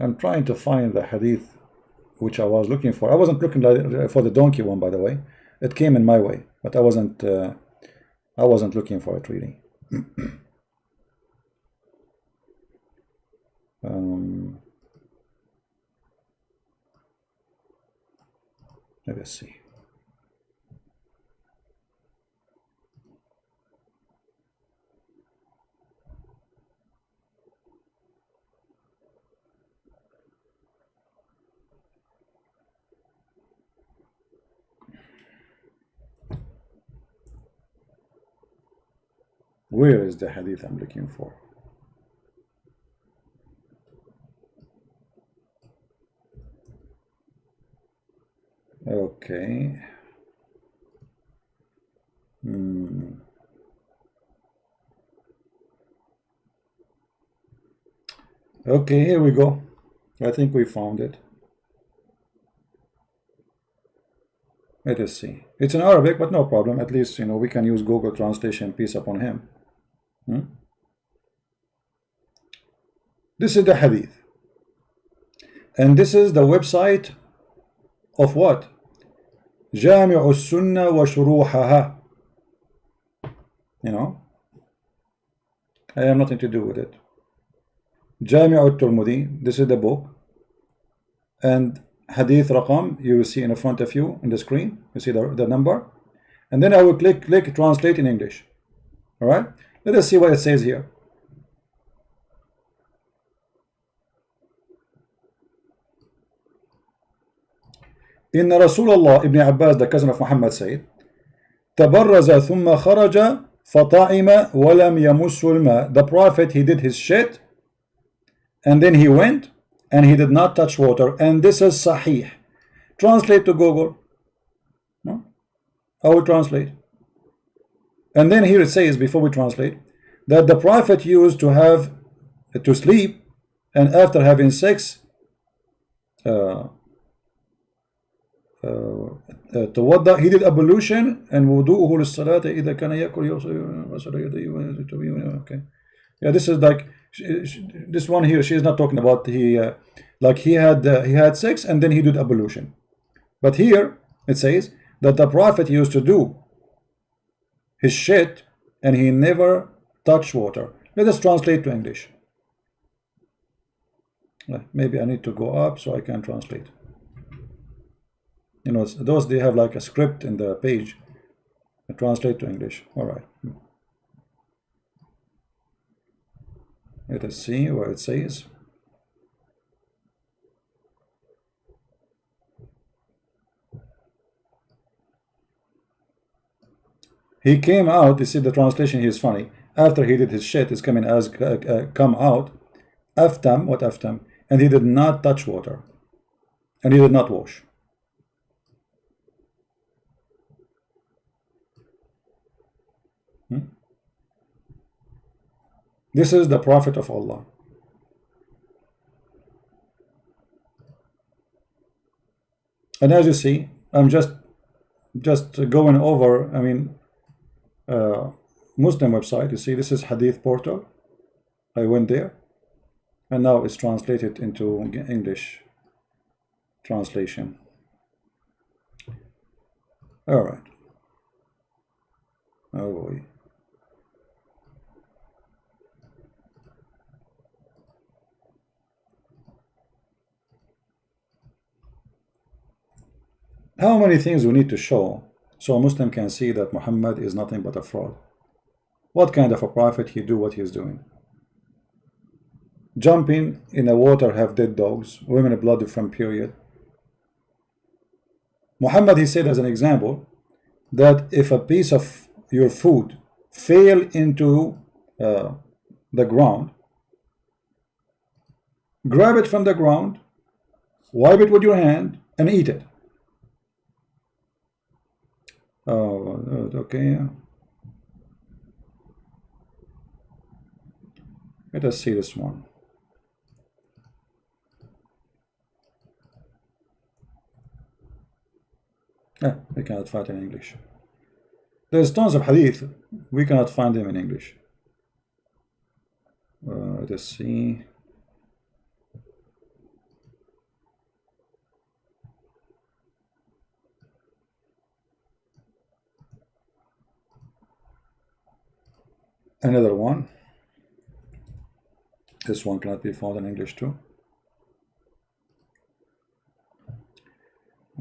I'm trying to find the hadith which I was looking for. I wasn't looking for the donkey one, by the way. It came in my way, but I wasn't looking for it really. Let us see. Where is the hadith I'm looking for? Okay. Okay, here we go. I think we found it. Let us see. It's in Arabic, but no problem. At least, we can use Google Translation, peace upon him. This is the hadith. And this is the website of what? جامع السنة وشروحها. I have nothing to do with it. جامع الترمذي, this is the book. And hadith raqam, you will see in front of you in the screen. You see the number. And then I will click translate in English. Alright? Let us see what it says here. إن رسول الله Ibn Abbas, the cousin of Muhammad, said, تبرز ثم خرج فطعم ولم يمس الماء. The Prophet, he did his shit, and then he went, and he did not touch water. And this is sahih. Translate to Google. No? I will translate. And then here it says, before we translate, that the Prophet used to sleep, and after having sex, توضأ, he did ablution, and wudu'uhu للصلاة إذا كان يأكل غسل يديه. Okay, yeah, this is like this one here. She is not talking about he had sex and then he did ablution, but here it says that the Prophet used to do his shit and he never touched water. Let us translate to English. Maybe I need to go up so I can translate. Those, they have like a script in the page. Translate to English. All right. Let us see what it says. He came out. You see the translation here is funny. After he did his shit, it's coming as come out. Aftam, what aftam? And he did not touch water. And he did not wash. This is the Prophet of Allah. And as you see, I'm just going over, Muslim website. You see, this is Hadith Portal. I went there, and now it's translated into English translation. All right. Oh boy. How many things we need to show so a Muslim can see that Muhammad is nothing but a fraud? What kind of a prophet he do what he's doing? Jumping in the water, have dead dogs, women blood from period. Muhammad, he said as an example that if a piece of your food fell into the ground, grab it from the ground, wipe it with your hand, and eat it. Oh, okay. Let us see this one. We cannot find it in English. There's tons of hadith. We cannot find them in English. Let's see. Another one. This one cannot be found in English too.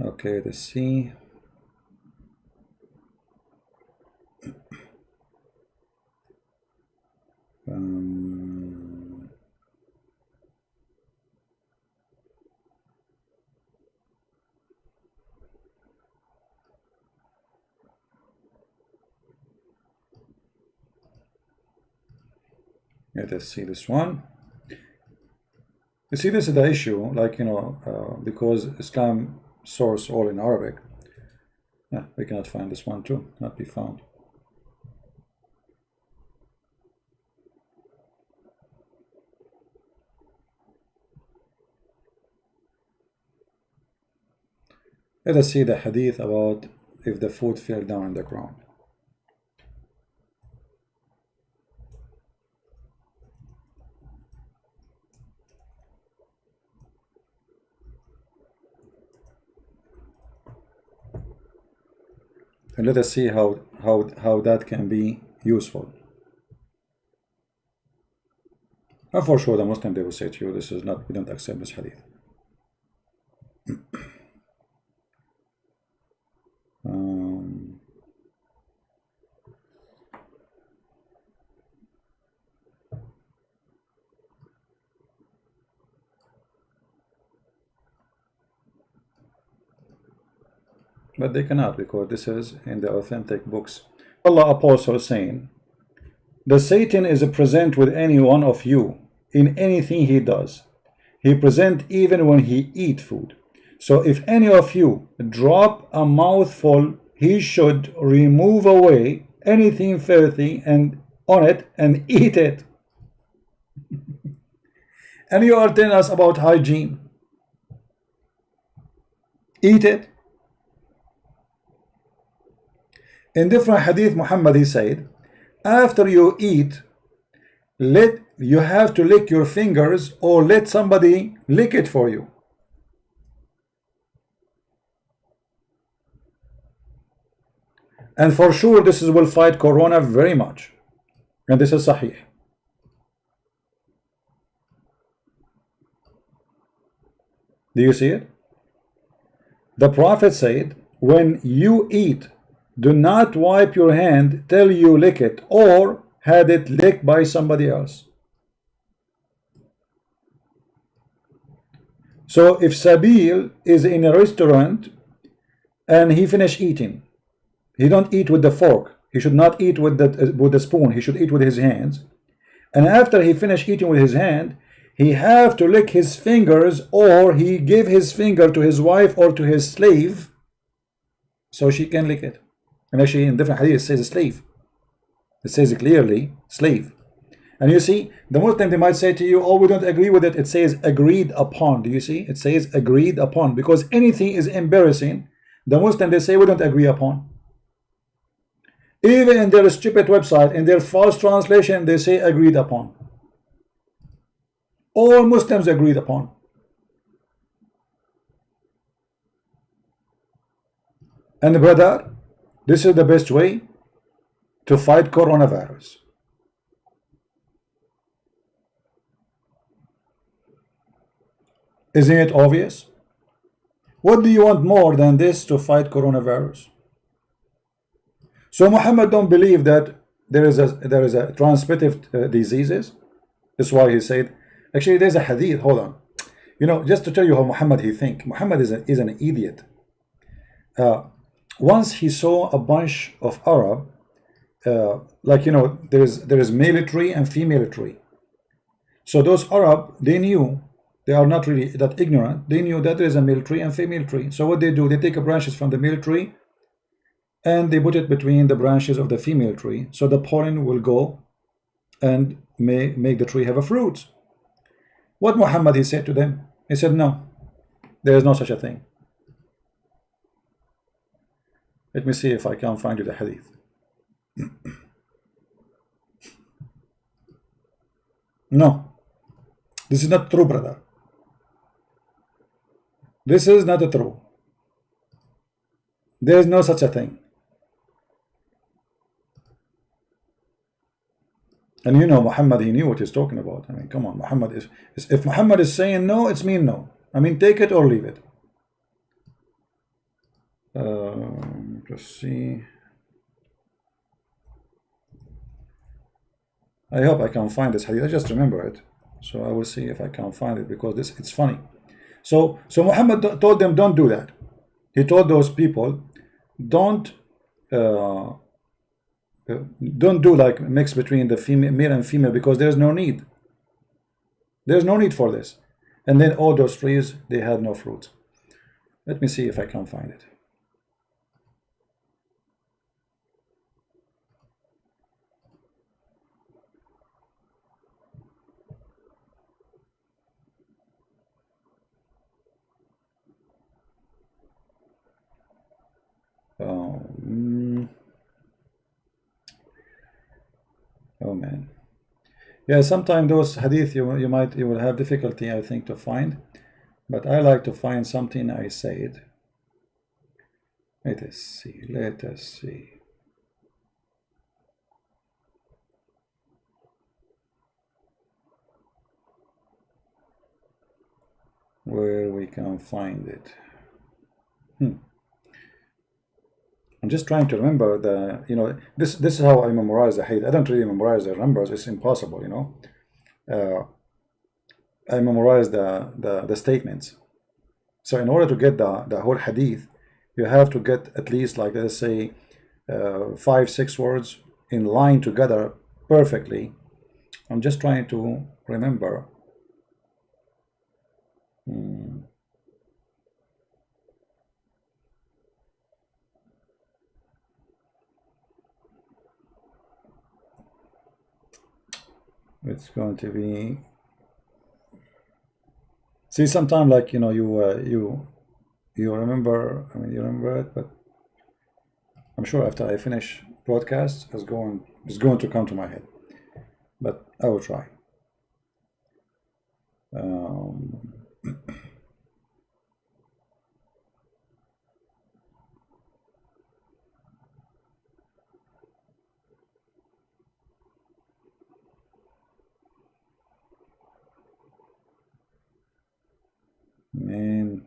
Okay, let's see. Let us see this one. You see, this is the issue, like, you know, because Islam source all in Arabic. We cannot find this one too, not be found. Let us see the hadith about if the food fell down on the ground. And let us see how that can be useful. And for sure the Muslim, they will say to you, this is not, we don't accept this hadith. But they cannot, because this is in the authentic books. Allah Apostle saying, the Satan is present with any one of you in anything he does. He present even when he eat food. So if any of you drop a mouthful, he should remove away anything filthy and on it and eat it. And you are telling us about hygiene. Eat it. In different hadith, Muhammad, he said, after you eat, you have to lick your fingers or let somebody lick it for you. And for sure, this will fight corona very much. And this is sahih. Do you see it? The Prophet said, when you eat, do not wipe your hand till you lick it or had it licked by somebody else. So if Sabil is in a restaurant and he finished eating, he don't eat with the fork. He should not eat with the spoon. He should eat with his hands. And after he finished eating with his hand, he have to lick his fingers, or he give his finger to his wife or to his slave so she can lick it. And actually in different hadith it says slave. It says clearly slave. And you see, the Muslim, they might say to you, oh, we don't agree with it. It says agreed upon. Do you see? It says agreed upon, because anything is embarrassing. The Muslim, they say we don't agree upon. Even in their stupid website, in their false translation, they say agreed upon. All Muslims agreed upon. And brother, this is the best way to fight coronavirus. Isn't it obvious? What do you want more than this to fight coronavirus? So Muhammad don't believe that there is a transmitted diseases. That's why he said. Actually, there's a hadith. Hold on. Just to tell you how Muhammad he think. Muhammad is an idiot. Once he saw a bunch of Arab, like there is male tree and female tree. So those Arab, they knew, they are not really that ignorant. They knew that there is a male tree and female tree. So what they do, they take branches from the male tree and they put it between the branches of the female tree, so the pollen will go and make the tree have a fruit. What Muhammad he said to them? He said, no, there is no such a thing. Let me see if I can find you the hadith. No, this is not true, brother. This is not true. There is no such a thing. And Muhammad, he knew what he's talking about. I mean, come on, Muhammad if Muhammad is saying no, it's mean no. I mean, take it or leave it. Let's see. I hope I can find this hadith. I just remember it, so I will see if I can find it, because it's funny. So Muhammad told them, don't do that. He told those people, don't do like mix between the male and female, because there's no need. There's no need for this. And then all those trees, they had no fruit. Let me see if I can find it. Oh man. Yeah, sometimes those hadith you will have difficulty, I think, to find, but I like to find something I said. Let us see. Where we can find it. I'm just trying to remember this is how I memorize the hadith. I don't really memorize the numbers, it's impossible, I memorize the statements. So in order to get the whole hadith, you have to get at least, like, let's say 5-6 words in line together perfectly. I'm just trying to remember. It's going to be, see, sometimes, like, you remember, I mean, you remember it, but I'm sure after I finish broadcast, it's going to come to my head, but I will try. Man.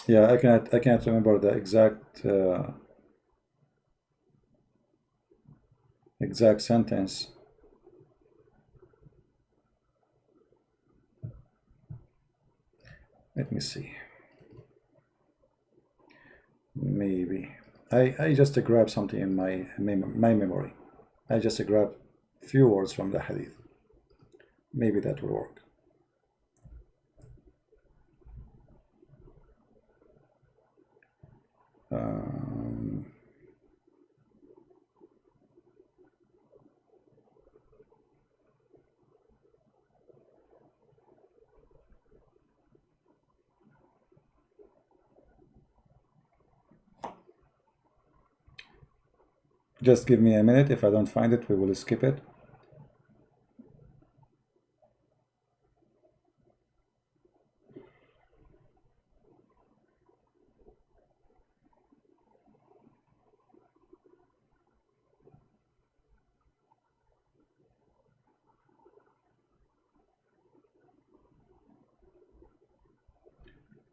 Yeah, I can't remember the exact sentence. Let me see. Maybe I just grab something in my memory. I just grab few words from the hadith. Maybe that will work. Just give me a minute. If I don't find it, we will skip it.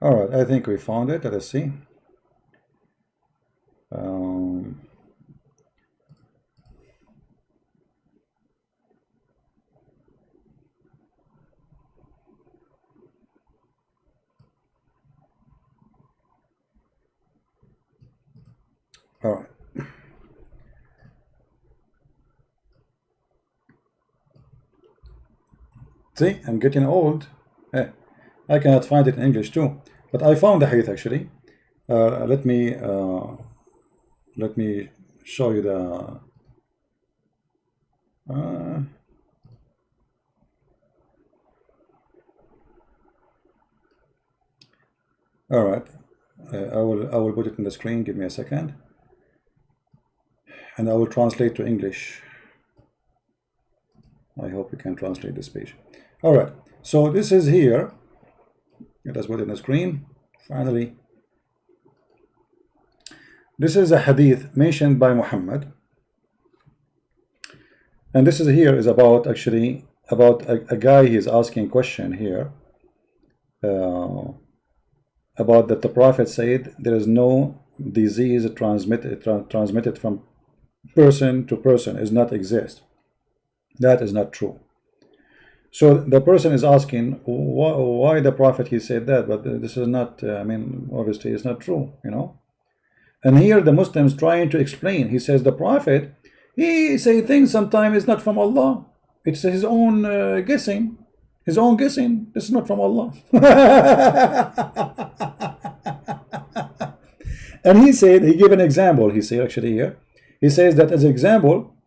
All right, I think we found it. Let us see. Um, all right. See, I'm getting old. I cannot find it in English too, but I found the hadith actually. Let me show you the. All right, I will put it in the screen. Give me a second, and I will translate to English. I hope we can translate this page. All right, so this is here. Let us put it in the screen. Finally, this is a hadith mentioned by Muhammad, and this is here is about actually about a guy. He is asking a question here about that the Prophet said there is no disease transmitted from person to person, is not exist. That is not true. So the person is asking why the Prophet he said that, but this is not. I mean, obviously it's not true, you know. And here the Muslims trying to explain. He says the Prophet he say things sometimes it's not from Allah. It's his own guessing. His own guessing. This is not from Allah. And he said, he gave an example. He said actually here, he says that as an example,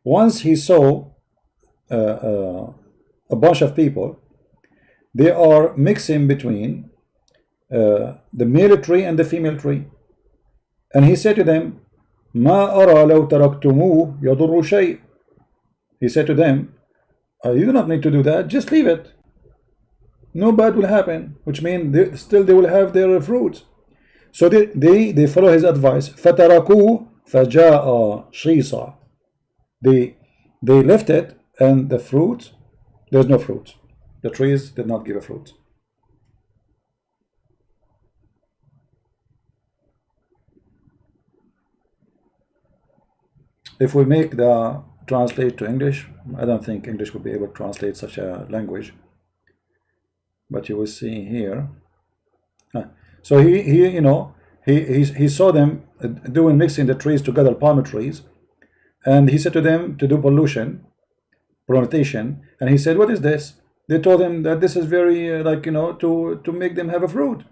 once he saw a bunch of people, they are mixing between the male tree and the female tree, and he said to them, "Ma ara law taraktumuh yadurru shay." He said to them, "You do not need to do that. Just leave it. No bad will happen." Which means still they will have their fruits. So they follow his advice. فَتَرَكُوهُ فَجَاءَ شِيصًا. They left it, and the fruit, there's no fruit. The trees did not give a fruit. If we make the translate to English, I don't think English will be able to translate such a language. But you will see here. So he saw them doing mixing the trees together, palm trees, and he said to them to do pollination, and he said, "What is this?" They told him that this is very to make them have a fruit.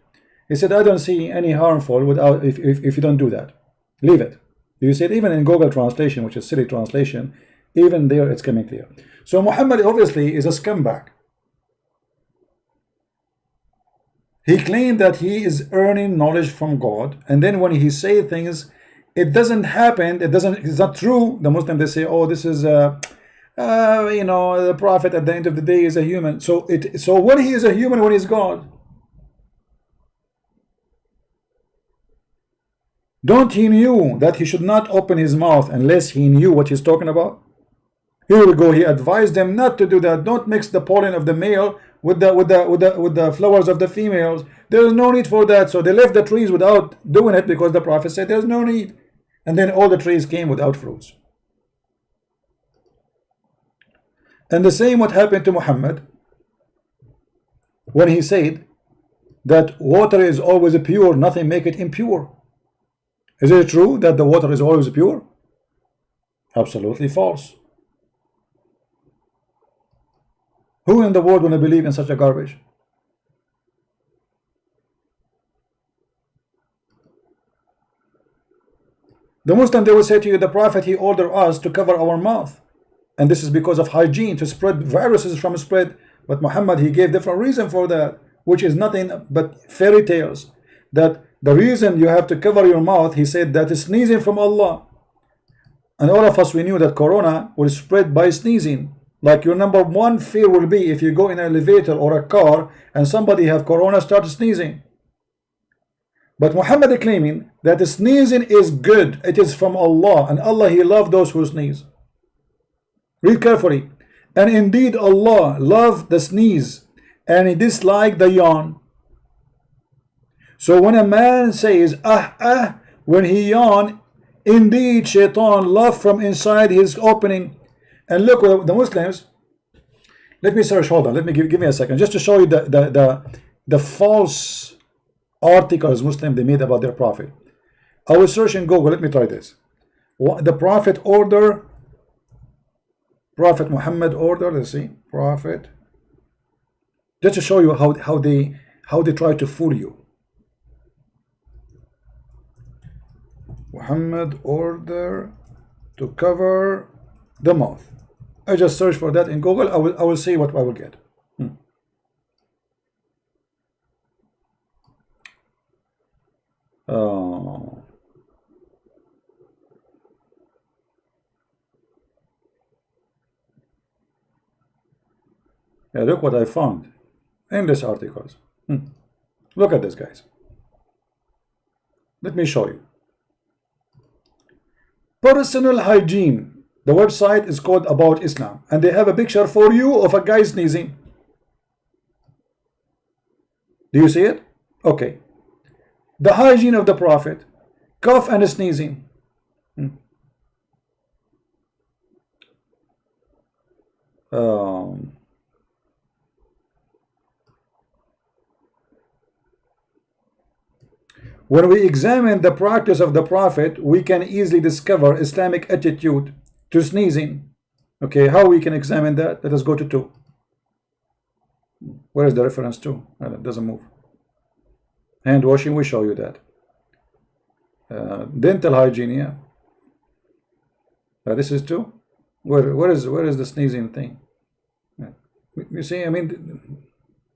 He said, "I don't see any harmful without if you don't do that. Leave it." You see it even in Google translation, which is silly translation, even there it's coming clear. So Muhammad obviously is a scumbag. He claimed that he is earning knowledge from God, and then when he say things, it doesn't happen. It's not true. The Muslim, they say, "Oh, this is the Prophet at the end of the day is a human." So when he is a human, when he's God, don't he knew that he should not open his mouth unless he knew what he's talking about? Here we go. He advised them not to do that. Don't mix the pollen of the male with the flowers of the females. There is no need for that. So they left the trees without doing it because the Prophet said there's no need. And then all the trees came without fruits. And the same what happened to Muhammad when he said that water is always pure, nothing make it impure. Is it true that the water is always pure? Absolutely false. Who in the world will believe in such a garbage? The Muslim, they will say to you, the Prophet, he ordered us to cover our mouth. And this is because of hygiene, to spread viruses from spread. But Muhammad, he gave different reason for that, which is nothing but fairy tales. That the reason you have to cover your mouth, he said, that is sneezing from Allah. And all of us, we knew that corona will spread by sneezing. Like your number one fear will be if you go in an elevator or a car and somebody have corona, start sneezing. But Muhammad claiming that the sneezing is good, it is from Allah, and Allah, he loves those who sneeze. Read carefully. And indeed Allah loved the sneeze, and he disliked the yawn. So when a man says when he yawn, indeed shaitan laugh from inside his opening. And look, the Muslims, let me search, hold on, let me give me a second, just to show you the false articles Muslim they made about their prophet. I will search in Google, let me try this. The prophet order, Prophet Muhammad order, let's see, prophet, just to show you how they try to fool you. Muhammad order to cover the mouth. I just search for that in Google. I will see what I will get. Oh. Yeah, look what I found in this articles. Look at this, guys. Let me show you. Personal hygiene. The website is called About Islam, and they have a picture for you of a guy sneezing. Do you see it? Okay. The hygiene of the Prophet, cough and sneezing. When we examine the practice of the Prophet, we can easily discover Islamic attitude to sneezing. Okay, how we can examine that? Let us go to 2. Where is the reference to? No, it doesn't move. Hand washing, we show you that. Dental hygiene, yeah. This is 2. Where is the sneezing thing? Yeah. You see, I mean,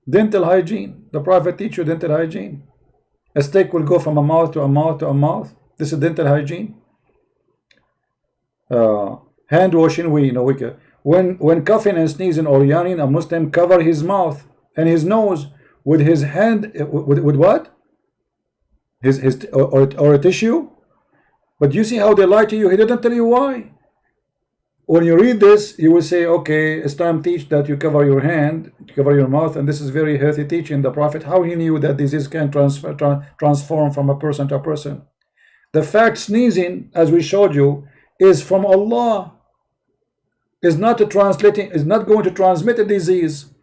dental hygiene. The Prophet teach you dental hygiene. A stick will go from a mouth to a mouth to a mouth. This is dental hygiene. Hand washing, we know. When coughing and sneezing or yawning, a Muslim cover his mouth and his nose with his hand. With what? Or a tissue. But you see how they lie to you. He didn't tell you why. When you read this, you will say, okay, Islam teach that you cover your hand, cover your mouth, and this is very healthy teaching. The Prophet, how he knew that disease can transform from a person to a person. The fact sneezing, as we showed you, is from Allah. Is not going to transmit a disease.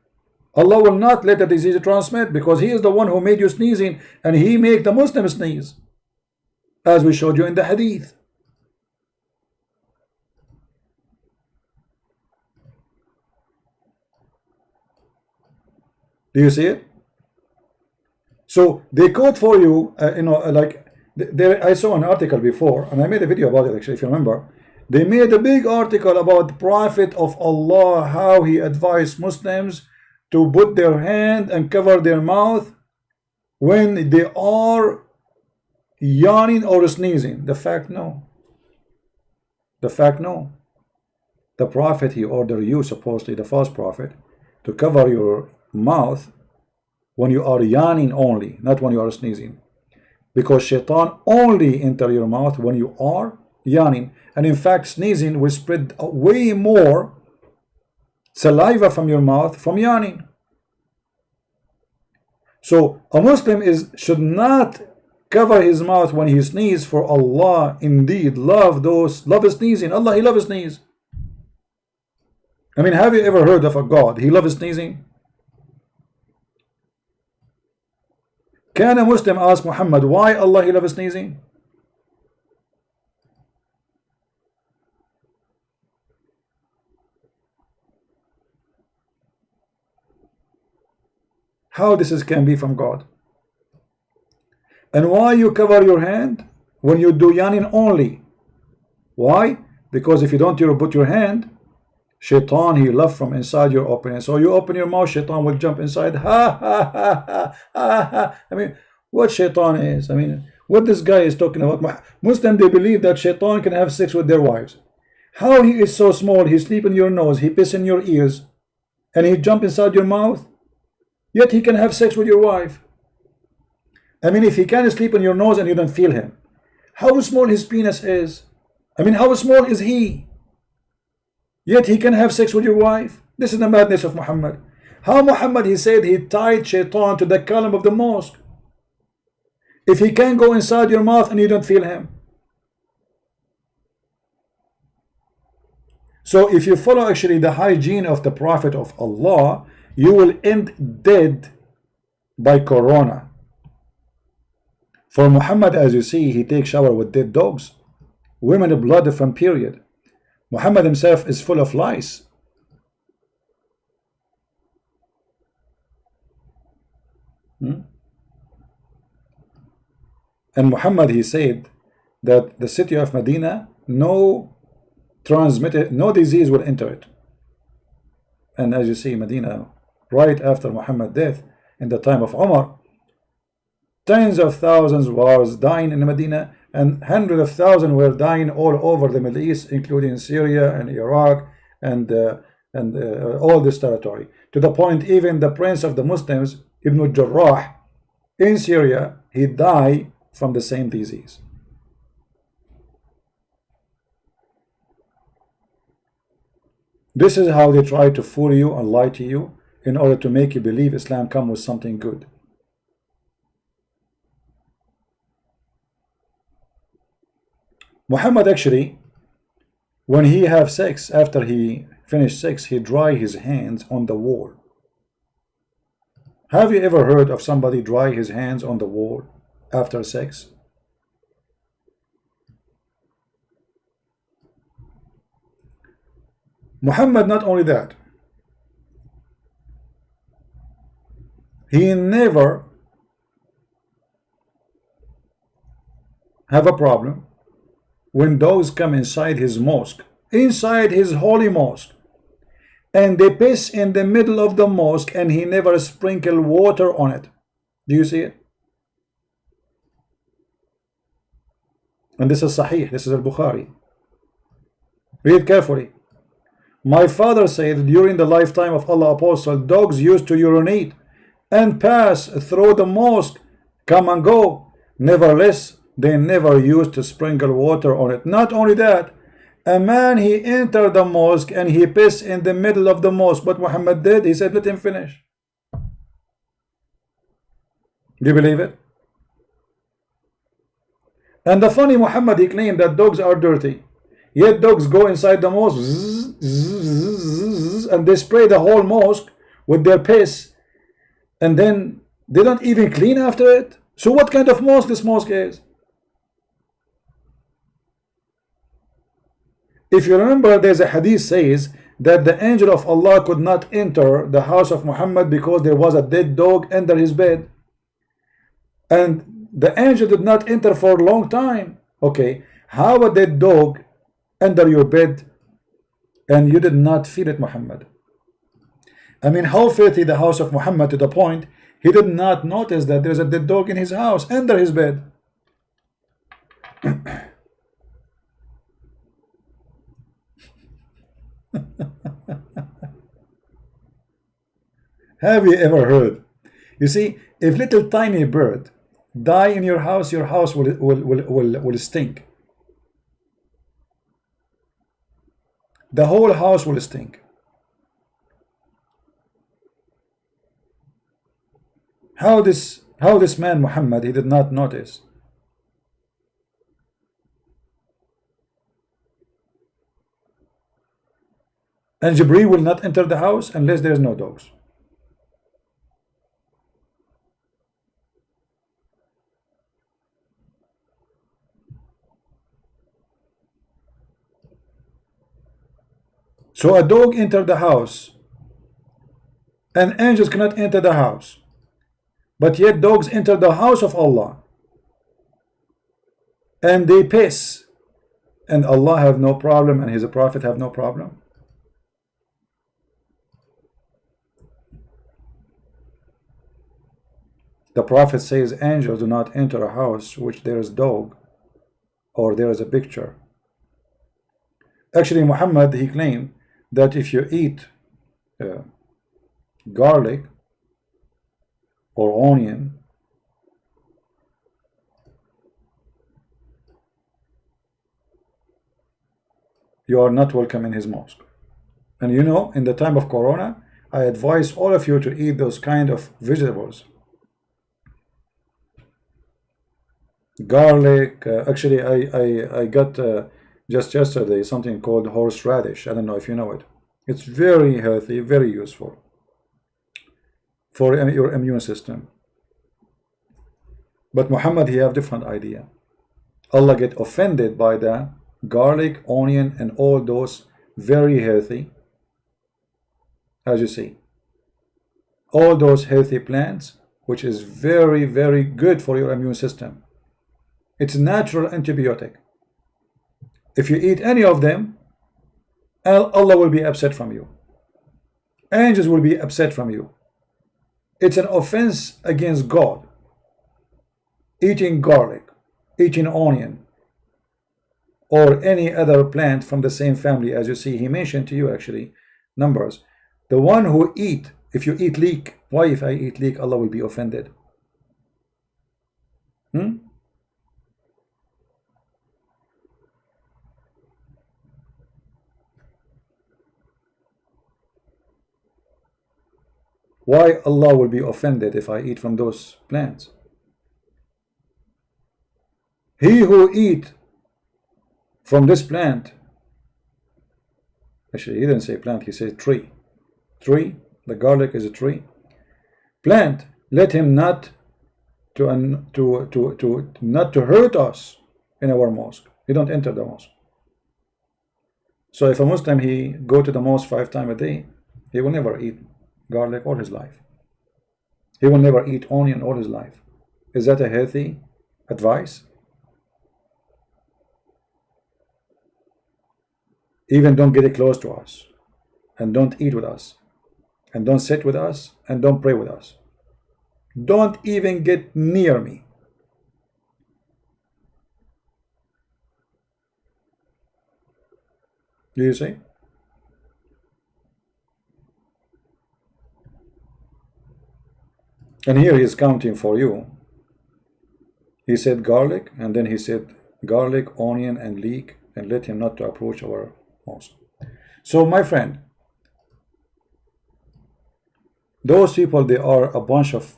Allah will not let the disease transmit, because He is the one who made you sneezing, and He make the Muslim sneeze, as we showed you in the hadith. Do you see it? So they quote for you, like I saw an article before, and I made a video about it actually, if you remember. They made a big article about the Prophet of Allah, how he advised Muslims to put their hand and cover their mouth when they are yawning or sneezing. The fact, no. The fact, no. The Prophet, he ordered you, supposedly the false prophet, to cover your mouth when you are yawning only, not when you are sneezing, because shaitan only enter your mouth when you are yawning. And in fact, sneezing will spread way more saliva from your mouth from yawning. So a Muslim should not cover his mouth when he sneezes, for Allah indeed love sneezing. Allah, He loves sneeze. I mean, have you ever heard of a God He loves sneezing? Can a Muslim ask Muhammad why Allah He loves sneezing? How this can be from God? And why you cover your hand when you do yawning only? Why? Because if you don't put your hand, shaitan, he love from inside your opening. So you open your mouth, shaitan will jump inside. Ha ha ha ha ha ha. I mean, what shaitan is? I mean, what this guy is talking about? Muslims, they believe that shaitan can have sex with their wives. How he is so small, he sleep in your nose, he piss in your ears, and he jump inside your mouth, yet he can have sex with your wife. I mean, if he can sleep in your nose and you don't feel him, how small his penis is. I mean, how small is he? Yet he can have sex with your wife. This is the madness of Muhammad. How Muhammad, he said he tied shaitan to the column of the mosque. if he can go inside your mouth and you don't feel him? So if you follow actually the hygiene of the Prophet of Allah, you will end dead by corona. For Muhammad, as you see, he takes shower with dead dogs, women blood from period. Muhammad himself is full of lies. And Muhammad, he said that the city of Medina, no disease will enter it. And as you see, Medina, right after Muhammad's death, in the time of Umar, tens of thousands was dying in Medina, and hundreds of thousands were dying all over the Middle East, including Syria and Iraq and all this territory. To the point, even the prince of the Muslims, Ibn Jarrah, in Syria, he died from the same disease. This is how they try to fool you and lie to you in order to make you believe Islam come with something good. Muhammad actually, when he have sex, after he finished sex, he dry his hands on the wall. Have you ever heard of somebody dry his hands on the wall after sex? Muhammad, not only that, he never have a problem when those come inside his mosque, inside his holy mosque, and they piss in the middle of the mosque, and he never sprinkle water on it. Do you see it? And this is Sahih, this is al-Bukhari. Read carefully. My father said during the lifetime of Allah Apostle, dogs used to urinate and pass through the mosque, come and go. Nevertheless, they never used to sprinkle water on it. Not only that, a man, he entered the mosque and he pissed in the middle of the mosque. But Muhammad did, he said, let him finish. Do you believe it? And the funny, Muhammad, he claimed that dogs are dirty. Yet dogs go inside the mosque and they spray the whole mosque with their piss, and then they don't even clean after it. So what kind of mosque this mosque is? If you remember, there's a hadith says that the angel of Allah could not enter the house of Muhammad because there was a dead dog under his bed, and the angel did not enter for a long time. Okay, how a dead dog under your bed and you did not feel it, Muhammad? I mean, how filthy the house of Muhammad, to the point he did not notice that there's a dead dog in his house under his bed. Have you ever heard? You see, if little tiny bird die in your house will stink. The whole house will stink. How this man Muhammad, he did not notice? And Jibreel will not enter the house unless there is no dogs. So a dog entered the house, and angels cannot enter the house, but yet dogs enter the house of Allah, and they piss, and Allah have no problem, and His Prophet have no problem. The Prophet says angels do not enter a house which there is dog or there is a picture. Actually, Muhammad, he claimed that if you eat garlic or onion, you are not welcome in his mosque. And you know, in the time of Corona, I advise all of you to eat those kind of vegetables. garlic. Actually, I got just yesterday something called horseradish. I don't know if you know it. It's very healthy, very useful for your immune system. But Muhammad, he have different idea. Allah get offended by the garlic, onion, and all those very healthy, as you see, all those healthy plants, which is very, very good for your immune system. It's natural antibiotic. If you eat any of them, Allah will be upset from you. Angels will be upset from you. It's an offense against God. Eating garlic, eating onion, or any other plant from the same family. As you see, he mentioned to you actually numbers. The one who eat, if you eat leek, why if I eat leek, Allah will be offended? Why Allah will be offended if I eat from those plants? He who eat from this plant, actually he didn't say plant, he said tree. Tree, the garlic is a tree. Plant, let him not not to hurt us in our mosque. He don't enter the mosque. So if a Muslim, he go to the mosque 5 times a day, he will never eat garlic all his life. He will never eat onion all his life. Is that a healthy advice? Even don't get close to us, and don't eat with us, and don't sit with us, and don't pray with us. Don't even get near me. Do you see? And here he is counting for you. He said garlic, and then he said garlic, onion, and leek, and let him not to approach our mosque. So my friend, those people, they are a bunch of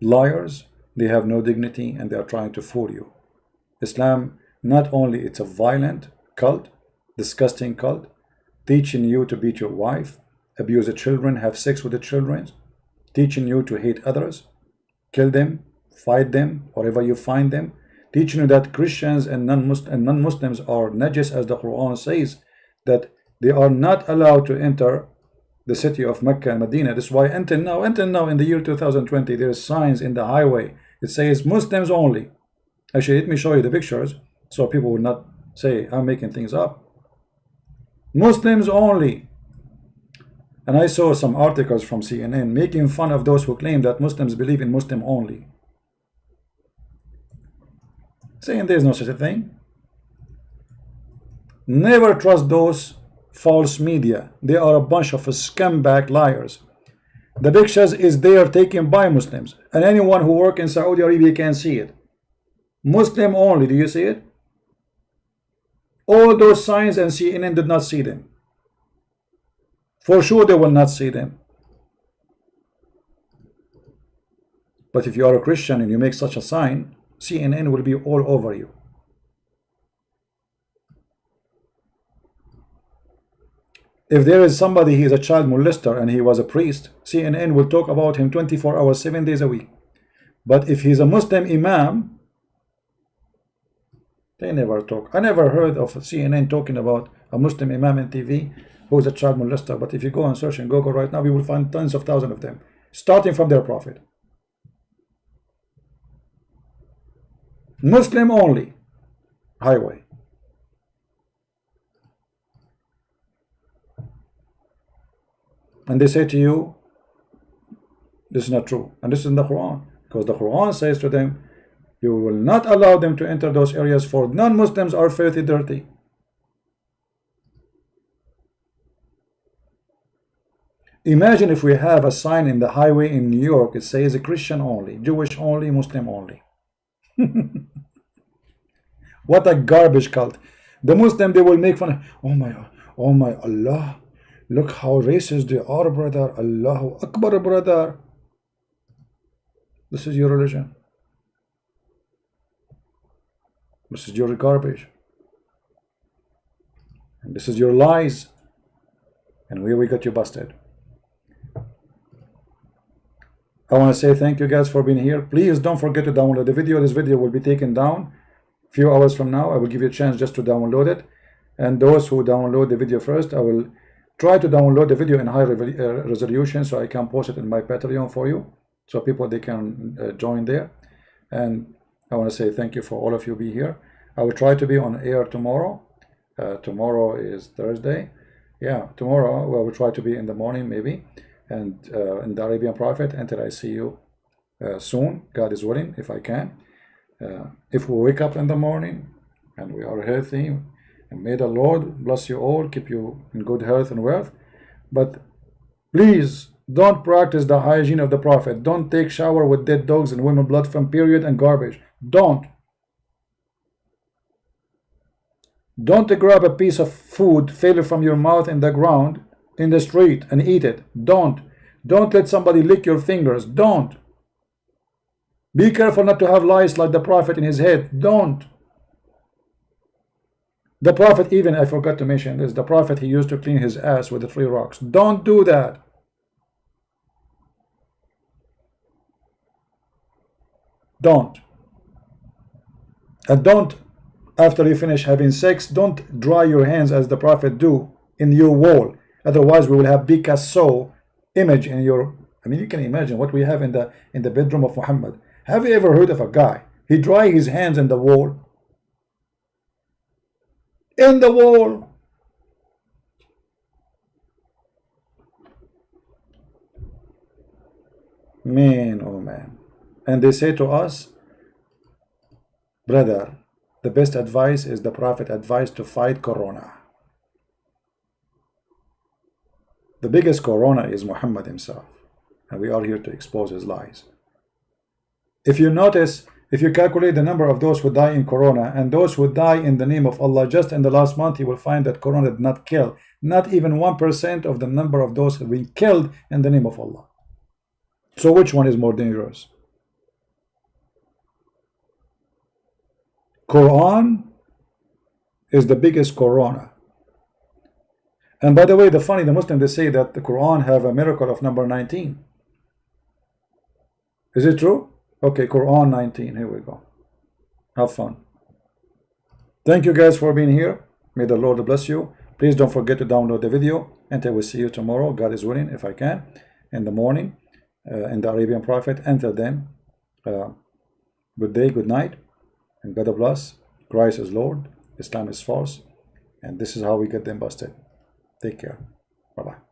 liars. They have no dignity, and they are trying to fool you. Islam, not only it's a violent cult, disgusting cult, teaching you to beat your wife, abuse the children, have sex with the children, teaching you to hate others, kill them, fight them wherever you find them, teaching you that Christians and non-Muslims are najis, as the Quran says, that they are not allowed to enter the city of Mecca and Medina. That's why until now in the year 2020, there is signs in the highway. It says Muslims only. Actually, let me show you the pictures so people will not say I'm making things up. Muslims only. And I saw some articles from CNN making fun of those who claim that Muslims believe in Muslim only, saying there's no such a thing. Never trust those false media. They are a bunch of scumbag liars. The pictures is there taken by Muslims, and anyone who work in Saudi Arabia can see it. Muslim only. Do you see it? All those signs, and CNN did not see them. For sure they will not see them. But if you are a Christian and you make such a sign, CNN will be all over you. If there is somebody, he is a child molester and he was a priest, CNN will talk about him 24 hours, 7 days a week. But if he's a Muslim imam, they never talk. I never heard of CNN talking about a Muslim imam on TV who is a child molester. But if you go and search in Google right now, you will find tons of thousands of them, starting from their prophet. Muslim only highway. And they say to you, this is not true. And this is in the Quran. Because the Quran says to them, you will not allow them to enter those areas, for non-Muslims are filthy dirty. Imagine if we have a sign in the highway in New York, it says Christian only, Jewish only, Muslim only. What a garbage cult. The Muslim, they will make fun of, oh my Allah, look how racist they are, brother. Allahu Akbar, brother. This is your religion. This is your garbage. And this is your lies. And here we got you busted. I want to say thank you guys for being here. Please don't forget to download the video. This video will be taken down a few hours from now. I will give you a chance just to download it. And those who download the video first, I will try to download the video in high resolution so I can post it in my Patreon for you. So people, they can join there. And I want to say thank you for all of you be here. I will try to be on air tomorrow. Tomorrow is Thursday. Yeah, tomorrow I will try to be in the morning maybe. And in the Arabian Prophet until I see you soon, God is willing, if I can. If we wake up in the morning and we are healthy, and may the Lord bless you all, keep you in good health and wealth. But please don't practice the hygiene of the Prophet. Don't take shower with dead dogs and women blood from period and garbage. Don't grab a piece of food, fail it from your mouth in the ground in the street and eat it. Don't let somebody lick your fingers. Don't be careful not to have lice like the Prophet in his head. Don't. The Prophet, even, I forgot to mention this, the Prophet, he used to clean his ass with the 3 rocks. Don't do that. Don't. And don't, after you finish having sex, don't dry your hands as the Prophet do in your wall. Otherwise we will have Picasso image in your, I mean, you can imagine what we have in the bedroom of Muhammad. Have you ever heard of a guy, he dry his hands in the wall? In the wall. Man, oh man. And they say to us, brother, the best advice is the Prophet advised to fight Corona. The biggest Corona is Muhammad himself, and we are here to expose his lies. If you notice, if you calculate the number of those who die in Corona and those who die in the name of Allah, just in the last month, you will find that Corona did not kill, not even 1% of the number of those who have been killed in the name of Allah. So which one is more dangerous? Quran is the biggest Corona. And by the way, the Muslims, they say that the Quran have a miracle of number 19. Is it true? Okay, Quran 19, here we go. Have fun. Thank you guys for being here. May the Lord bless you. Please don't forget to download the video. Until we see you tomorrow, God is willing, if I can, in the morning, in the Arabian Prophet. Until then, good day, good night, and God bless. Christ is Lord, Islam is false, and this is how we get them busted. Take care. Bye-bye.